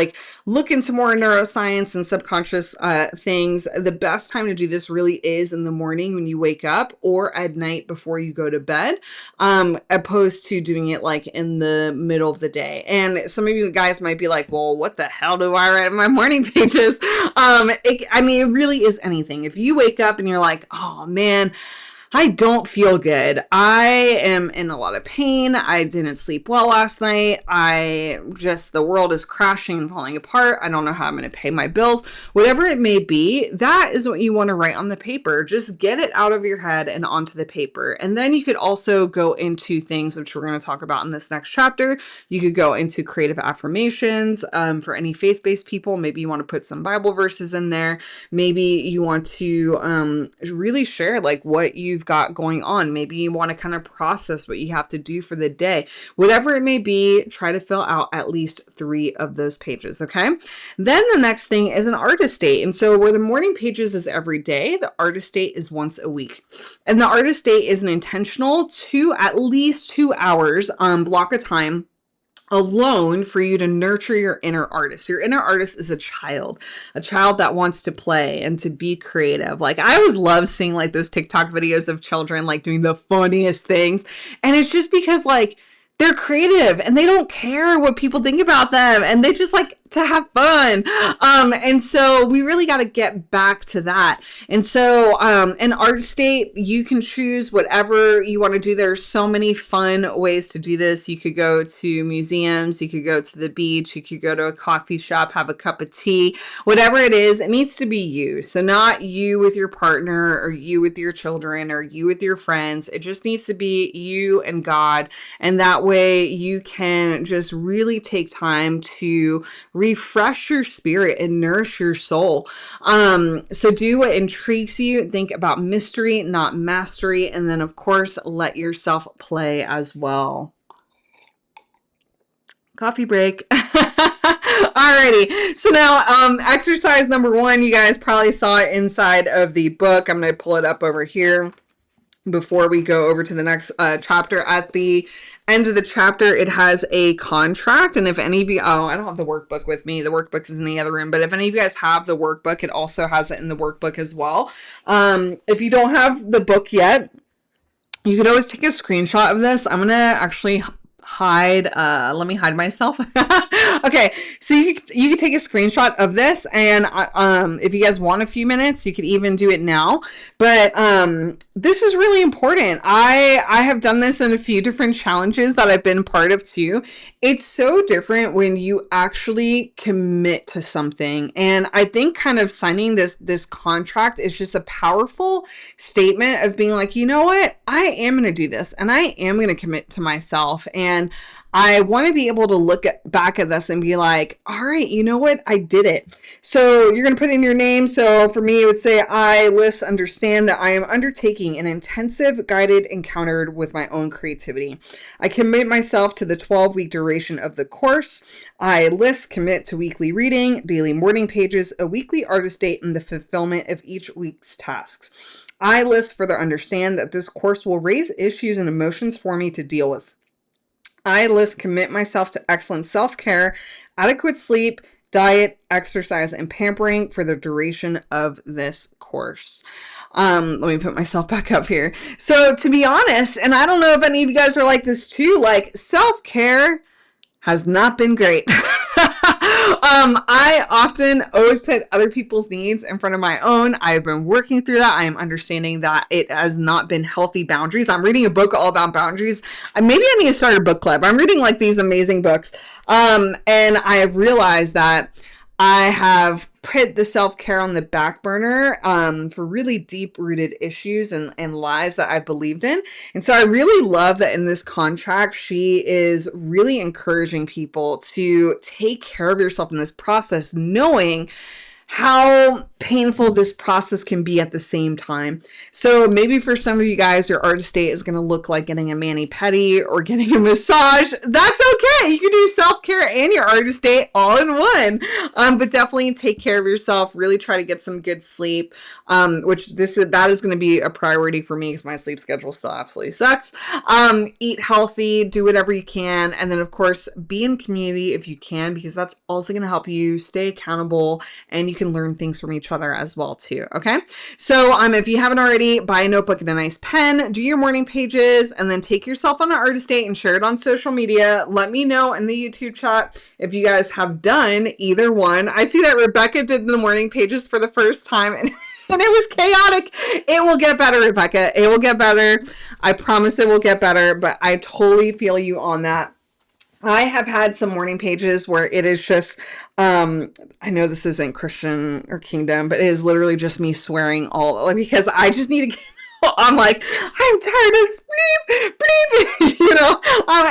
Speaker 2: look into more neuroscience and subconscious things, the best time to do this really is in the morning when you wake up, or at night before you go to bed, opposed to doing it in the middle of the day. And some of you guys might be like, well, what the hell do I write in my morning pages? It really is anything. If you wake up and you're like, oh man, I don't feel good. I am in a lot of pain. I didn't sleep well last night. The world is crashing and falling apart. I don't know how I'm going to pay my bills. Whatever it may be, that is what you want to write on the paper. Just get it out of your head and onto the paper. And then you could also go into things which we're going to talk about in this next chapter. You could go into creative affirmations for any faith-based people. Maybe you want to put some Bible verses in there. Maybe you want to really share like what you've got going on. Maybe you want to kind of process what you have to do for the day. Whatever it may be, try to fill out at least 3 of those pages, okay? Then the next thing is an artist date. And so where the morning pages is every day, the artist date is once a week. And the artist date is an intentional at least 2 hours block of time alone for you to nurture your inner artist. Your inner artist is a child that wants to play and to be creative. Like I always love seeing like those TikTok videos of children like doing the funniest things. And it's just because like they're creative and they don't care what people think about them and they just like to have fun. And so we really got to get back to that. And so an art state, you can choose whatever you want to do. There's so many fun ways to do this. You could go to museums, you could go to the beach, you could go to a coffee shop, have a cup of tea, whatever it is, it needs to be you. So not you with your partner or you with your children or you with your friends. It just needs to be you and God. And that way you can just really take time to refresh your spirit and nourish your soul. So do what intrigues you. Think about mystery, not mastery. And then, of course, let yourself play as well. Coffee break. Alrighty. So now, exercise number 1, you guys probably saw it inside of the book. I'm going to pull it up over here before we go over to the next chapter. At the end of the chapter, it has a contract. And if any of you, I don't have the workbook with me. The workbook is in the other room. But if any of you guys have the workbook, it also has it in the workbook as well. If you don't have the book yet, you can always take a screenshot of this. I'm going to actually let me hide myself. Okay, so you can take a screenshot of this, and if you guys want a few minutes, you could even do it now. But this is really important. I have done this in a few different challenges that I've been part of too. It's so different when you actually commit to something, and I think kind of signing this contract is just a powerful statement of being like, you know what, I am going to do this, and I am going to commit to myself, and I want to be able to look back at this and be like, all right, you know what? I did it. So you're going to put in your name. So for me, it would say, I, Lyss, understand that I am undertaking an intensive guided encounter with my own creativity. I commit myself to the 12-week duration of the course. I, Lyss, commit to weekly reading, daily morning pages, a weekly artist date, and the fulfillment of each week's tasks. I, Lyss, further understand that this course will raise issues and emotions for me to deal with. I, Lyss, commit myself to excellent self-care, adequate sleep, diet, exercise, and pampering for the duration of this course. Let me put myself back up here. So to be honest, and I don't know if any of you guys are like this too, like self-care has not been great. I often always put other people's needs in front of my own. I've been working through that. I am understanding that it has not been healthy boundaries. I'm reading a book all about boundaries. Maybe I need to start a book club. I'm reading like these amazing books. And I have realized that I have put the self-care on the back burner for really deep-rooted issues and lies that I believed in. And so I really love that in this contract, she is really encouraging people to take care of yourself in this process, knowing how painful this process can be at the same time. So maybe for some of you guys, your artist date is going to look like getting a mani-pedi or getting a massage. That's okay. You can do self-care and your artist date all in one. But definitely take care of yourself. Really try to get some good sleep, that is going to be a priority for me because my sleep schedule still absolutely sucks. Eat healthy, do whatever you can. And then of course, be in community if you can, because that's also going to help you stay accountable and you can learn things from each other as well too. Okay. So if you haven't already, buy a notebook and a nice pen, do your morning pages, and then take yourself on an artist date and share it on social media. Let me know in the YouTube chat if you guys have done either one. I see that Rebecca did the morning pages for the first time, and and it was chaotic. It will get better, Rebecca. It will get better. I promise it will get better, but I totally feel you on that. I have had some morning pages where it is just, I know this isn't Christian or Kingdom, but it is literally just me swearing all, like, because I just need to get, I'm like, I'm tired of breathe,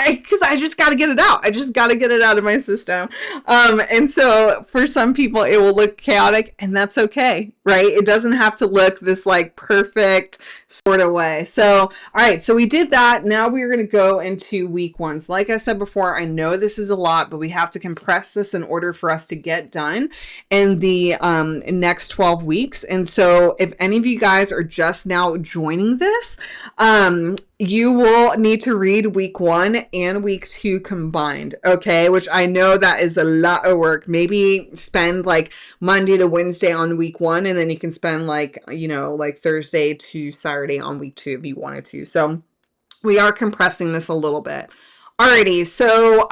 Speaker 2: because I just got to get it out. I just got to get it out of my system. And so for some people, it will look chaotic, and that's okay, right? It doesn't have to look this like perfect sort of way. So, all right, so we did that. Now we're going to go into week one. So like I said before, I know this is a lot, but we have to compress this in order for us to get done in the next 12 weeks. And so if any of you guys are just now joining this, you will need to read week 1 and week 2 combined, okay? Which I know that is a lot of work. Maybe spend like Monday to Wednesday on week 1, and then you can spend like Thursday to Saturday on week 2 if you wanted to. So we are compressing this a little bit. Alrighty, so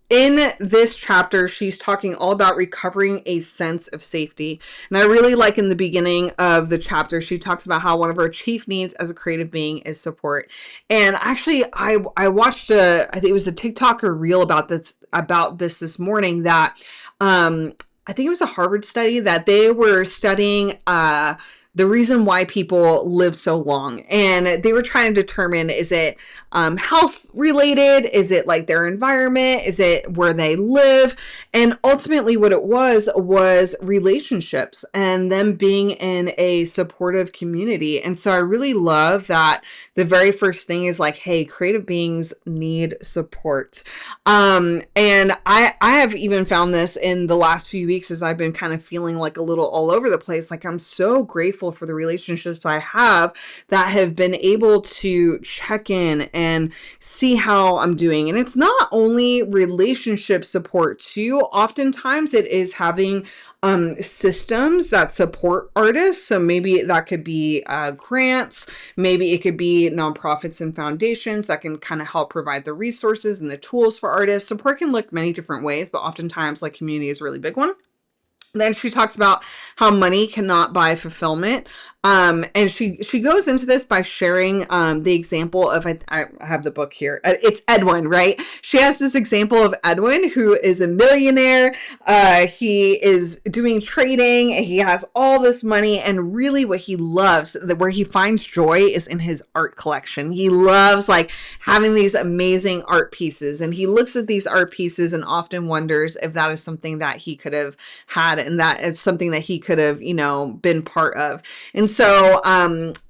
Speaker 2: in this chapter, she's talking all about recovering a sense of safety. And I really like in the beginning of the chapter, she talks about how one of her chief needs as a creative being is support. And actually, I watched I think it was a TikTok or reel about this morning that I think it was a Harvard study that they were studying the reason why people live so long. And they were trying to determine, is it health related? Is it like their environment? Is it where they live? And ultimately what it was relationships and them being in a supportive community. And so I really love that the very first thing is like, hey, creative beings need support. And I have even found this in the last few weeks as I've been kind of feeling like a little all over the place. Like I'm so grateful for the relationships I have that have been able to check in and see how I'm doing. And it's not only relationship support too. Oftentimes it is having systems that support artists. So maybe that could be grants, maybe it could be nonprofits and foundations that can kind of help provide the resources and the tools for artists. Support can look many different ways, but oftentimes like community is a really big one. Then she talks about how money cannot buy fulfillment. And she goes into this by sharing the example of, I have the book here. It's Edwin, right? She has this example of Edwin, who is a millionaire. He is doing trading. He has all this money. And really what he loves, where he finds joy, is in his art collection. He loves like having these amazing art pieces. And he looks at these art pieces and often wonders if that is something that he could have had, and that it's something that he could have, been part of. And so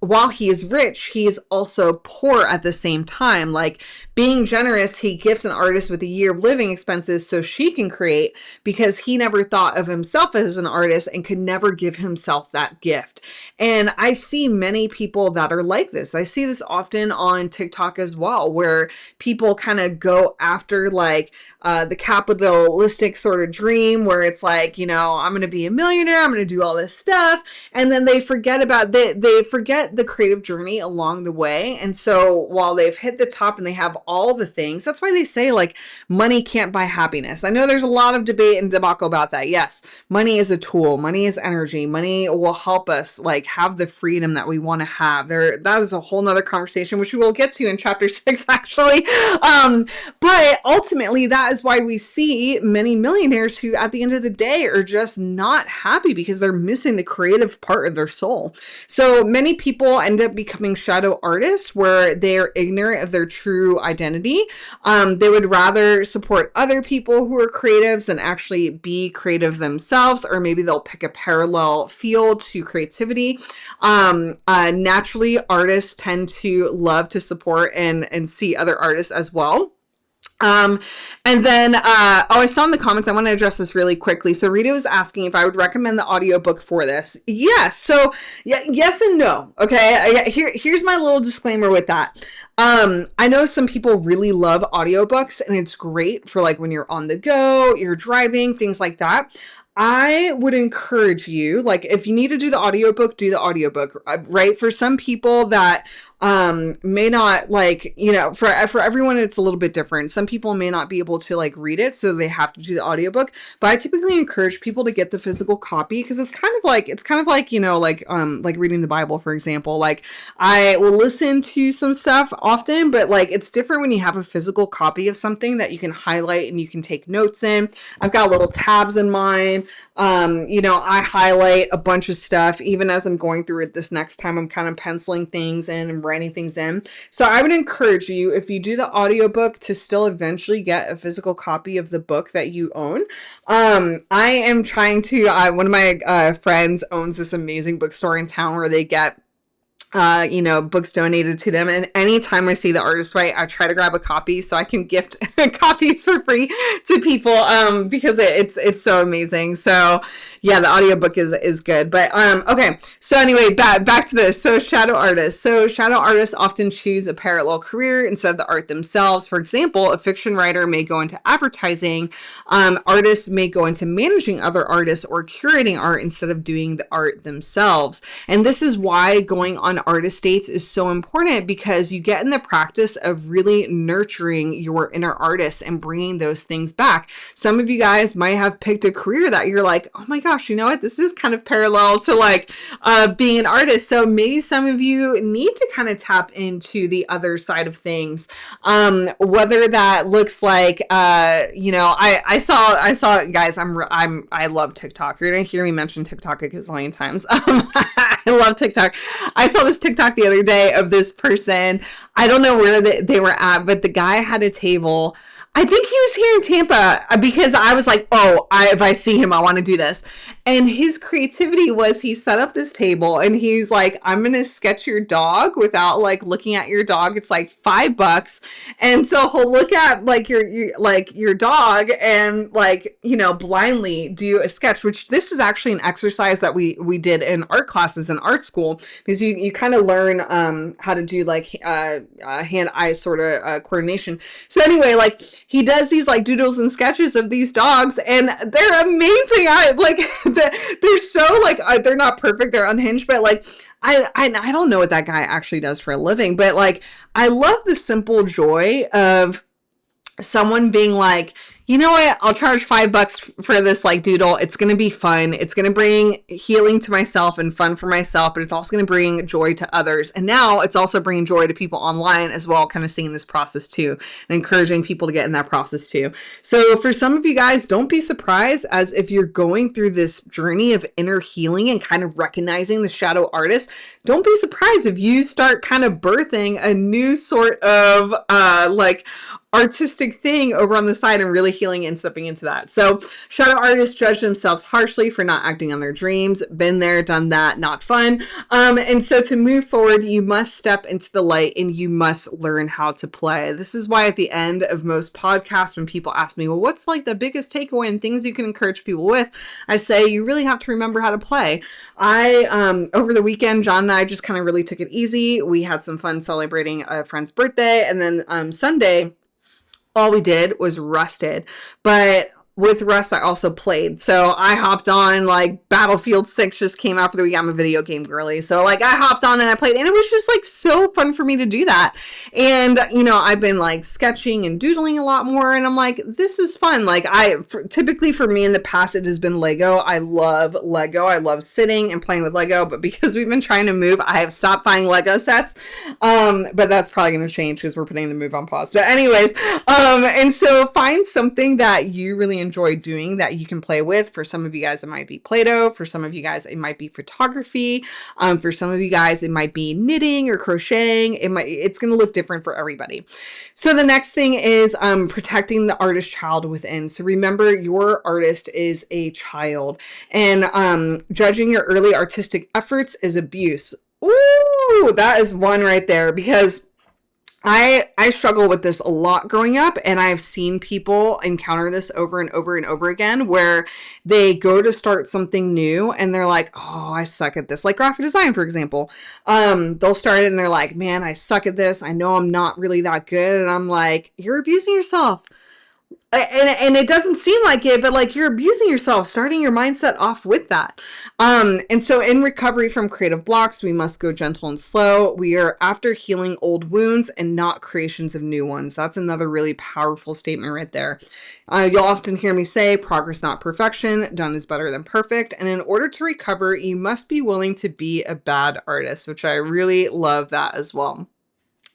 Speaker 2: while he is rich, he is also poor at the same time. Like being generous, he gifts an artist with a year of living expenses so she can create, because he never thought of himself as an artist and could never give himself that gift. And I see many people that are like this. I see this often on TikTok as well, where people kind of go after like the capitalistic sort of dream, where it's like, I'm going to be a millionaire, I'm going to do all this stuff. And then they forget about they forget the creative journey along the way. And so while they've hit the top and they have all the things, that's why they say like money can't buy happiness. I know there's a lot of debate and debacle about that. Yes, money is a tool, money is energy, money will help us like have the freedom that we want to have. That is a whole nother conversation, which we will get to in chapter 6 actually. But ultimately that is why we see many millionaires who at the end of the day are just not happy because they're missing the creative part of their soul. So many people end up becoming shadow artists where they're ignorant of their true identity. They would rather support other people who are creatives than actually be creative themselves, or maybe they'll pick a parallel field to creativity. Naturally, artists tend to love to support and see other artists as well. And then, I saw in the comments, I want to address this really quickly. So Rita was asking if I would recommend the audiobook for this. Yes. So yes and no. Okay. Here's my little disclaimer with that. I know some people really love audiobooks, and it's great for like when you're on the go, you're driving, things like that. I would encourage you, like if you need to do the audiobook, do the audiobook, right? For some people that may not like, you know, for everyone, it's a little bit different. Some people may not be able to like read it, so they have to do the audiobook. But I typically encourage people to get the physical copy because it's kind of like, you know, like reading the Bible, for example. Like I will listen to some stuff often, but like it's different when you have a physical copy of something that you can highlight and you can take notes in. I've got little tabs in mine. You know, I highlight a bunch of stuff even as I'm going through it this next time. I'm kind of penciling things in and writing things in. So I would encourage you, if you do the audiobook, to still eventually get a physical copy of the book that you own. I am trying to, one of my friends owns this amazing bookstore in town where they get you know, books donated to them. And anytime I see the artist write, I try to grab a copy so I can gift copies for free to people, because it's so amazing. So yeah, the audiobook is good. But okay. So anyway, back to this. So shadow artists. So shadow artists often choose a parallel career instead of the art themselves. For example, a fiction writer may go into advertising. Artists may go into managing other artists or curating art instead of doing the art themselves. And this is why going on artist dates is so important, because you get in the practice of really nurturing your inner artist and bringing those things back. Some of you guys might have picked a career that you're like, oh my gosh, you know what? This is kind of parallel to like being an artist. So maybe some of you need to kind of tap into the other side of things. Whether that looks like, you know, I saw guys, I love TikTok. You're going to hear me mention TikTok a gazillion times. I love TikTok. I saw this TikTok the other day of this person. I don't know where they were at, but the guy had a table. I think he was here in Tampa, because I was like, oh, if I see him, I want to do this. And his creativity was, he set up this table and he's like, I'm going to sketch your dog without like looking at your dog. It's like $5. And so he'll look at like your dog and like, you know, blindly do a sketch, which this is actually an exercise that we did in art classes in art school, because you kind of learn how to do like hand-eye sort of coordination. So anyway, like he does these like doodles and sketches of these dogs, and they're amazing. I like they're so like they're not perfect, they're unhinged, but like I don't know what that guy actually does for a living, but like I love the simple joy of someone being like, you know what, I'll charge $5 for this like doodle. It's going to be fun. It's going to bring healing to myself and fun for myself, but it's also going to bring joy to others. And now it's also bringing joy to people online as well, kind of seeing this process too, and encouraging people to get in that process too. So for some of you guys, don't be surprised, as if you're going through this journey of inner healing and kind of recognizing the shadow artist, don't be surprised if you start kind of birthing a new sort of like artistic thing over on the side and really healing and stepping into that. So shadow artists judge themselves harshly for not acting on their dreams. Been there, done that, not fun. And so to move forward, you must step into the light and you must learn how to play. This is why at the end of most podcasts, when people ask me, well, what's like the biggest takeaway and things you can encourage people with? I say, you really have to remember how to play. Over the weekend, John and I just kind of really took it easy. We had some fun celebrating a friend's birthday. And then Sunday, all we did was rusted. But with Rust, I also played. So I hopped on, like Battlefield 6 just came out for the week. I'm a video game girly. So like I hopped on and I played, and it was just like so fun for me to do that. And, you know, I've been like sketching and doodling a lot more, and I'm like, this is fun. Like typically for me in the past, it has been Lego. I love Lego. I love sitting and playing with Lego, but because we've been trying to move, I have stopped buying Lego sets. But that's probably going to change because we're putting the move on pause. But anyways, and so find something that you really enjoy doing that you can play with. For some of you guys, it might be Play-Doh. For some of you guys, it might be photography. For some of you guys, it might be knitting or crocheting. It's going to look different for everybody. So the next thing is protecting the artist child within. So remember, your artist is a child, and judging your early artistic efforts is abuse. Ooh, that is one right there, because I struggle with this a lot growing up, and I've seen people encounter this over and over and over again, where they go to start something new and they're like, oh, I suck at this. Like graphic design, for example. They'll start it and they're like, man, I suck at this. I know I'm not really that good. And I'm like, you're abusing yourself. and it doesn't seem like it, but like you're abusing yourself, starting your mindset off with that. And so in recovery from creative blocks, we must go gentle and slow. We are after healing old wounds and not creations of new ones. That's another really powerful statement right there. You'll often hear me say, progress, not perfection. Done is better than perfect. And in order to recover, you must be willing to be a bad artist, which I really love that as well.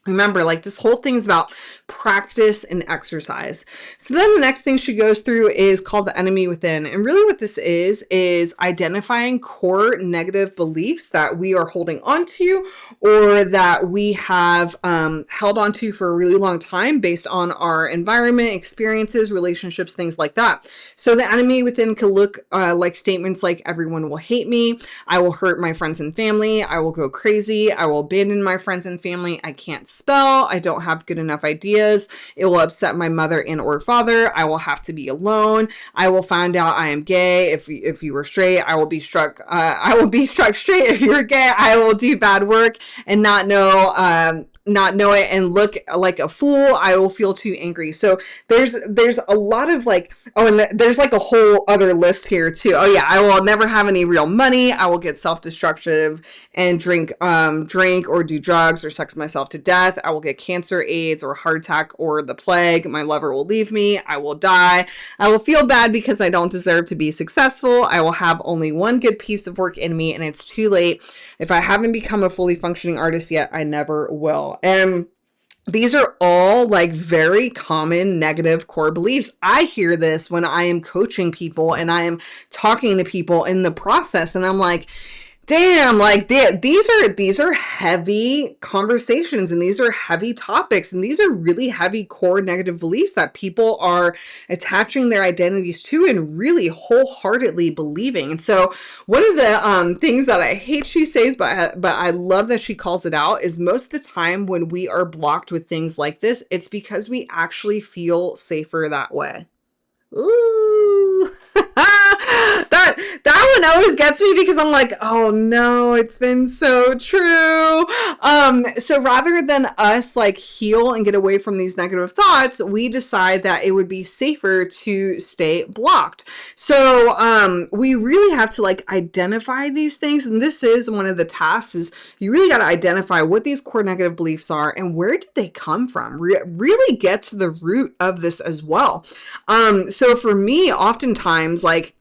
Speaker 2: Remember, like this whole thing is about practice and exercise. So then the next thing she goes through is called the enemy within. And really what this is identifying core negative beliefs that we are holding onto or that we have held onto for a really long time based on our environment, experiences, relationships, things like that. So the enemy within could look like statements like everyone will hate me, I will hurt my friends and family, I will go crazy, I will abandon my friends and family, I can't spell, I don't have good enough ideas, it will upset my mother and or father, I will have to be alone, I will find out I am gay if you were straight, I will be struck straight if you're gay, I will do bad work and not know it and look like a fool, I will feel too angry. So there's a lot of like, oh, and there's like a whole other list here too. Oh yeah, I will never have any real money, I will get self-destructive and drink or do drugs or sex myself to death, I will get cancer, AIDS, or heart attack or the plague, my lover will leave me, I will die, I will feel bad because I don't deserve to be successful, I will have only one good piece of work in me and it's too late, if I haven't become a fully functioning artist yet, I never will. And these are all like very common negative core beliefs. I hear this when I am coaching people and I am talking to people in the process, and I'm like, damn, like these are heavy conversations and these are heavy topics and these are really heavy core negative beliefs that people are attaching their identities to and really wholeheartedly believing. And so one of the things that I hate she says, but I love that she calls it out, is most of the time when we are blocked with things like this, it's because we actually feel safer that way. Ooh. that one always gets me because I'm like, oh no, it's been so true. So rather than us like heal and get away from these negative thoughts, we decide that it would be safer to stay blocked. So we really have to like identify these things, and this is one of the tasks, is you really got to identify what these core negative beliefs are and where did they come from. Really get to the root of this as well. So for me, oftentimes, like,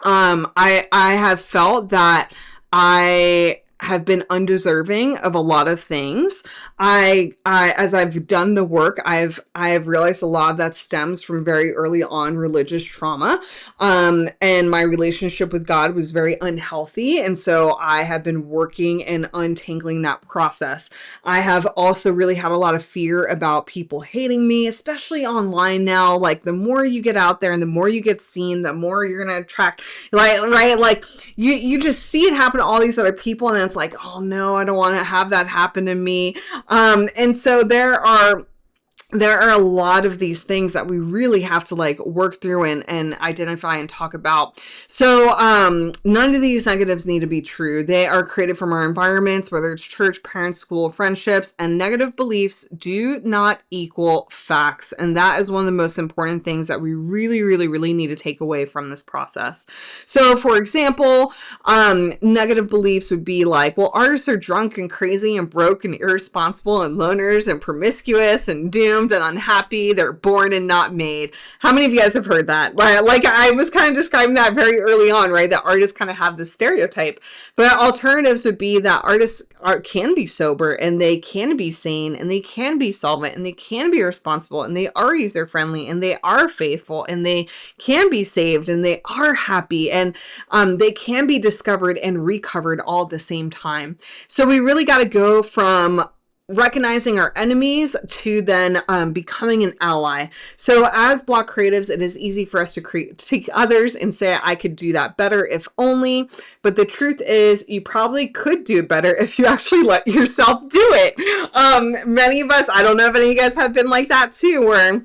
Speaker 2: I have felt that I have been undeserving of a lot of things. I as I've done the work, I've realized a lot of that stems from very early on religious trauma. And my relationship with God was very unhealthy. And so I have been working and untangling that process. I have also really had a lot of fear about people hating me, especially online now. Like the more you get out there and the more you get seen, the more you're going to attract, right? Like you just see it happen to all these other people. And it's like, oh no, I don't want to have that happen to me. And so there are a lot of these things that we really have to like work through and identify and talk about. So none of these negatives need to be true. They are created from our environments, whether it's church, parents, school, friendships, and negative beliefs do not equal facts. And that is one of the most important things that we really, really, really need to take away from this process. So for example, negative beliefs would be like, well, artists are drunk and crazy and broke and irresponsible and loners and promiscuous and doomed and unhappy, they're born and not made. How many of you guys have heard that? Like I was kind of describing that very early on, right? That artists kind of have this stereotype. But alternatives would be that artists can be sober and they can be sane and they can be solvent and they can be responsible and they are user friendly and they are faithful and they can be saved and they are happy and they can be discovered and recovered all at the same time. So we really got to go from recognizing our enemies to then becoming an ally. So as Block creatives, it is easy for us to critique others and say, I could do that better if only. But the truth is, you probably could do it better if you actually let yourself do it. Many of us, I don't know if any of you guys have been like that too, where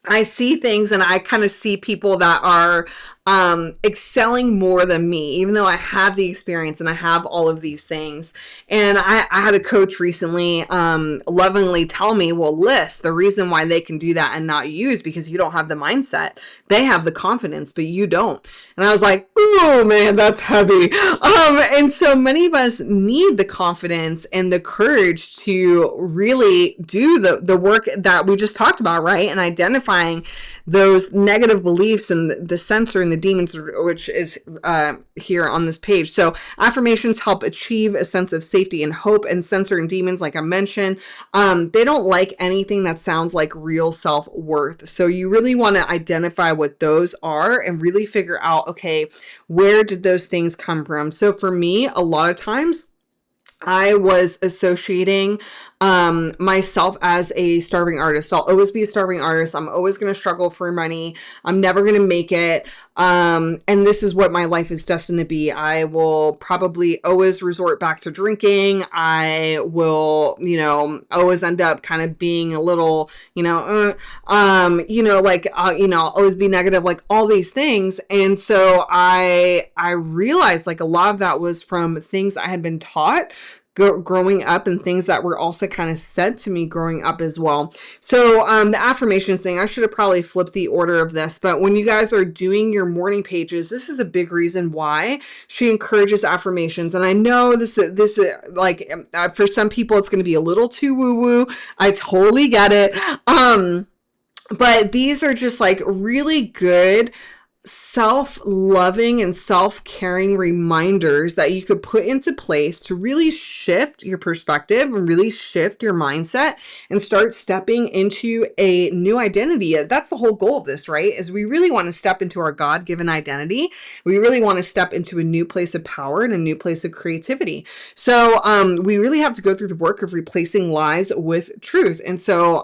Speaker 2: I see things and I kind of see people that are excelling more than me, even though I have the experience and I have all of these things. And I had a coach recently lovingly tell me, well, Lyss, the reason why they can do that and not you is because you don't have the mindset. They have the confidence, but you don't. And I was like, oh man, that's heavy. And so many of us need the confidence and the courage to really do the work that we just talked about, right? And identifying those negative beliefs and the censor and the demons, which is here on this page. So affirmations help achieve a sense of safety and hope, and censor and demons, like I mentioned, they don't like anything that sounds like real self-worth. So you really want to identify what those are and really figure out, okay, where did those things come from? So for me, a lot of times I was associating myself as a starving artist. I'll always be a starving artist. I'm always going to struggle for money. I'm never going to make it. And this is what my life is destined to be. I will probably always resort back to drinking. I will, always end up kind of being a little, I'll always be negative, like all these things. And so I realized like a lot of that was from things I had been taught growing up and things that were also kind of said to me growing up as well. So the affirmations thing, I should have probably flipped the order of this, but when you guys are doing your morning pages, this is a big reason why she encourages affirmations. And I know this like for some people it's going to be a little too woo woo. I totally get it. But these are just like really good self-loving and self-caring reminders that you could put into place to really shift your perspective and really shift your mindset and start stepping into a new identity. That's the whole goal of this, right? Is we really want to step into our God-given identity. We really want to step into a new place of power and a new place of creativity. So we really have to go through the work of replacing lies with truth. And so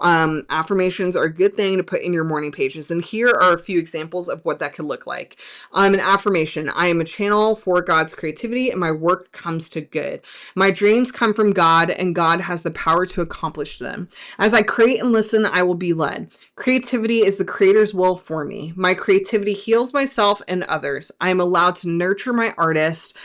Speaker 2: affirmations are a good thing to put in your morning pages. And here are a few examples of what that could look like. An affirmation: I am a channel for God's creativity and my work comes to good. My dreams come from God and God has the power to accomplish them. As I create and listen, I will be led. Creativity is the Creator's will for me. My creativity heals myself and others. I am allowed to nurture my artist.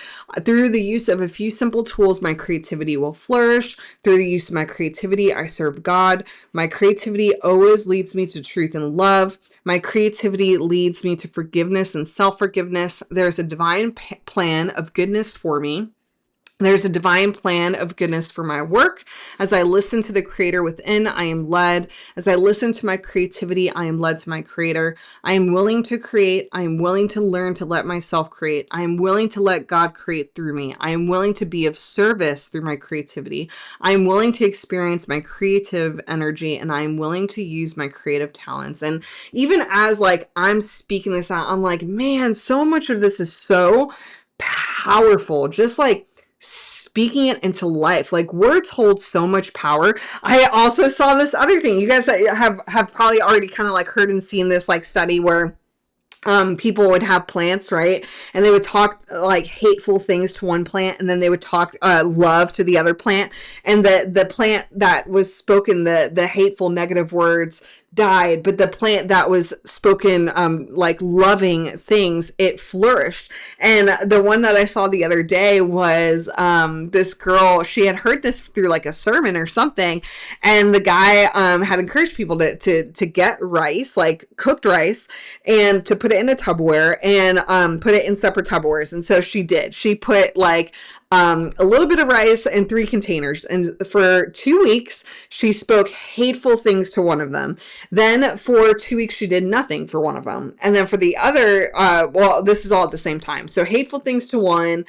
Speaker 2: Through the use of a few simple tools, my creativity will flourish. Through the use of my creativity, I serve God. My creativity always leads me to truth and love. My creativity leads me to forgiveness and self-forgiveness. There's a divine plan of goodness for me. There's a divine plan of goodness for my work. As I listen to the Creator within, I am led. As I listen to my creativity, I am led to my Creator. I am willing to create. I am willing to learn to let myself create. I am willing to let God create through me. I am willing to be of service through my creativity. I am willing to experience my creative energy, and I am willing to use my creative talents. And even as like I'm speaking this out, I'm like, man, so much of this is so powerful. Just like speaking it into life. Like words hold so much power. I also saw this other thing. You guys have probably already kind of like heard and seen this like study where people would have plants, right? And they would talk like hateful things to one plant, and then they would talk love to the other plant. And the plant that was spoken the hateful negative words died, but the plant that was spoken like loving things, it flourished. And the one that I saw the other day was this girl. She had heard this through like a sermon or something, and the guy had encouraged people to get rice, like cooked rice, and to put it in a Tupperware and put it in separate Tupperwares. And so she did. She put like a little bit of rice in 3 containers. And for 2 weeks, she spoke hateful things to one of them. Then for 2 weeks, she did nothing for one of them. And then for the other, this is all at the same time. So hateful things to one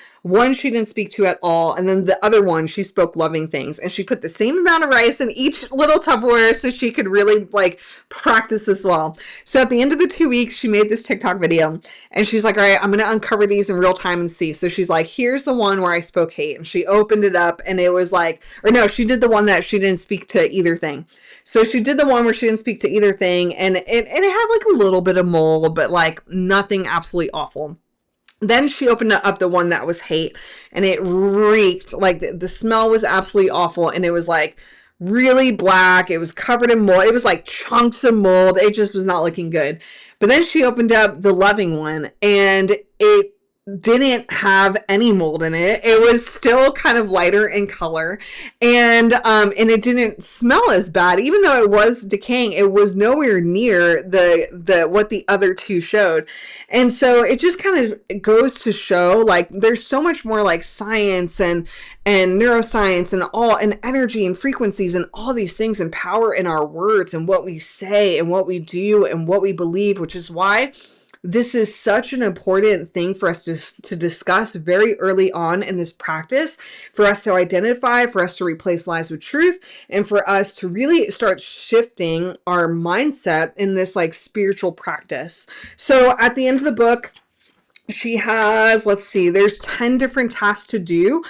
Speaker 2: she didn't speak to at all. And then the other one, she spoke loving things. And she put the same amount of rice in each little Tupperware so she could really like practice this well. So at the end of the 2 weeks, she made this TikTok video. And she's like, all right, I'm going to uncover these in real time and see. So she's like, here's the one where I spoke hate. And she opened it up and it was like, or no, she did the one that she didn't speak to either thing. So she did the one where she didn't speak to either thing. And it had like a little bit of mold, but like nothing absolutely awful. Then she opened up the one that was hate, and it reeked. Like the smell was absolutely awful. And it was like really black. It was covered in mold. It was like chunks of mold. It just was not looking good. But then she opened up the loving one, and it didn't have any mold in it. It was still kind of lighter in color, and it didn't smell as bad. Even though it was decaying, it was nowhere near the what the other two showed. And so it just kind of goes to show, like, there's so much more, like, science and neuroscience and all, and energy and frequencies and all these things, and power in our words and what we say and what we do and what we believe, which is why this is such an important thing for us to discuss very early on in this practice, for us to identify, for us to replace lies with truth, and for us to really start shifting our mindset in this, like, spiritual practice. So at the end of the book, she has, let's see, there's 10 different tasks to do.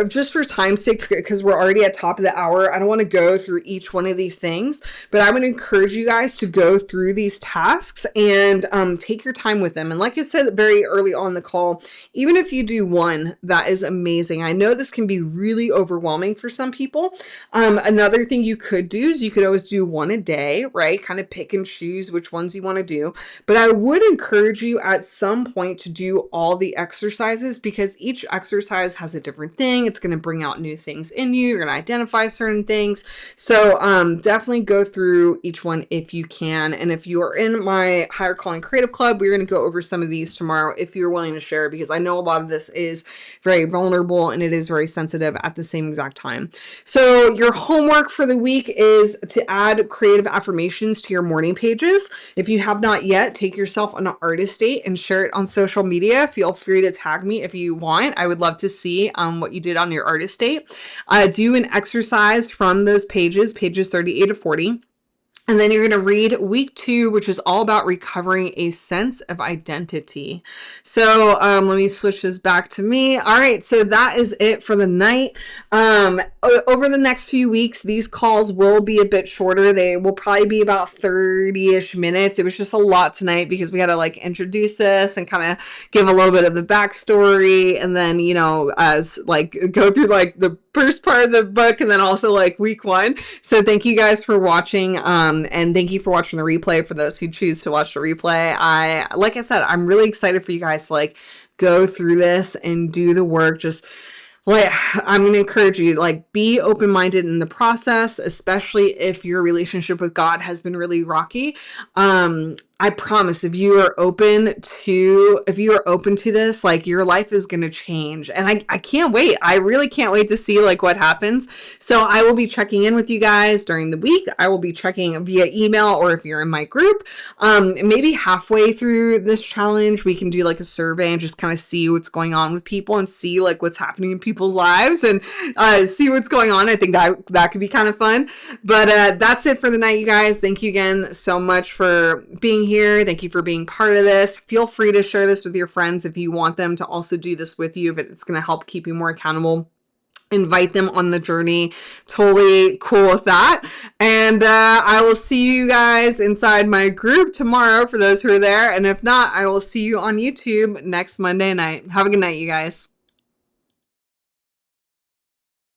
Speaker 2: Just for time's sake, because we're already at top of the hour, I don't want to go through each one of these things, but I would encourage you guys to go through these tasks and take your time with them. And like I said very early on the call, even if you do one, that is amazing. I know this can be really overwhelming for some people. Another thing you could do is you could always do one a day, right? Kind of pick and choose which ones you want to do. But I would encourage you at some point to do all the exercises, because each exercise has a different thing. It's going to bring out new things in you. You're going to identify certain things. So definitely go through each one if you can. And if you are in my Higher Calling Creative Club, we're going to go over some of these tomorrow if you're willing to share, because I know a lot of this is very vulnerable and it is very sensitive at the same exact time. So your homework for the week is to add creative affirmations to your morning pages. If you have not yet, take yourself on an artist date and share it on social media. Feel free to tag me if you want. I would love to see what you did on your artist date. Do an exercise from those pages 38 to 40. And then you're going to read week 2, which is all about recovering a sense of identity. So let me switch this back to me. All right, so that is it for the night. Over the next few weeks, these calls will be a bit shorter. They will probably be about 30-ish minutes. It was just a lot tonight because we had to, like, introduce this and kind of give a little bit of the backstory, and then, you know, as, like, go through, like, the first part of the book, and then also, like, week 1. So thank you guys for watching, and thank you for watching the replay for those who choose to watch the replay. Like I said, I'm really excited for you guys to, like, go through this and do the work. Just, like, I'm going to encourage you, like, be open-minded in the process, especially if your relationship with God has been really rocky. I promise, if you are open to this, like, your life is going to change. And I can't wait. I really can't wait to see, like, what happens. So I will be checking in with you guys during the week. I will be checking via email, or if you're in my group, maybe halfway through this challenge, we can do, like, a survey and just kind of see what's going on with people and see, like, what's happening in people's lives and see what's going on. I think that could be kind of fun. But that's it for the night, you guys. Thank you again so much for being here. Thank you for being part of this. Feel free to share this with your friends if you want them to also do this with you, if it's going to help keep you more accountable. Invite them on the journey. Totally cool with that. And I will see you guys inside my group tomorrow for those who are there. And if not, I will see you on YouTube next Monday night. Have a good night, you guys.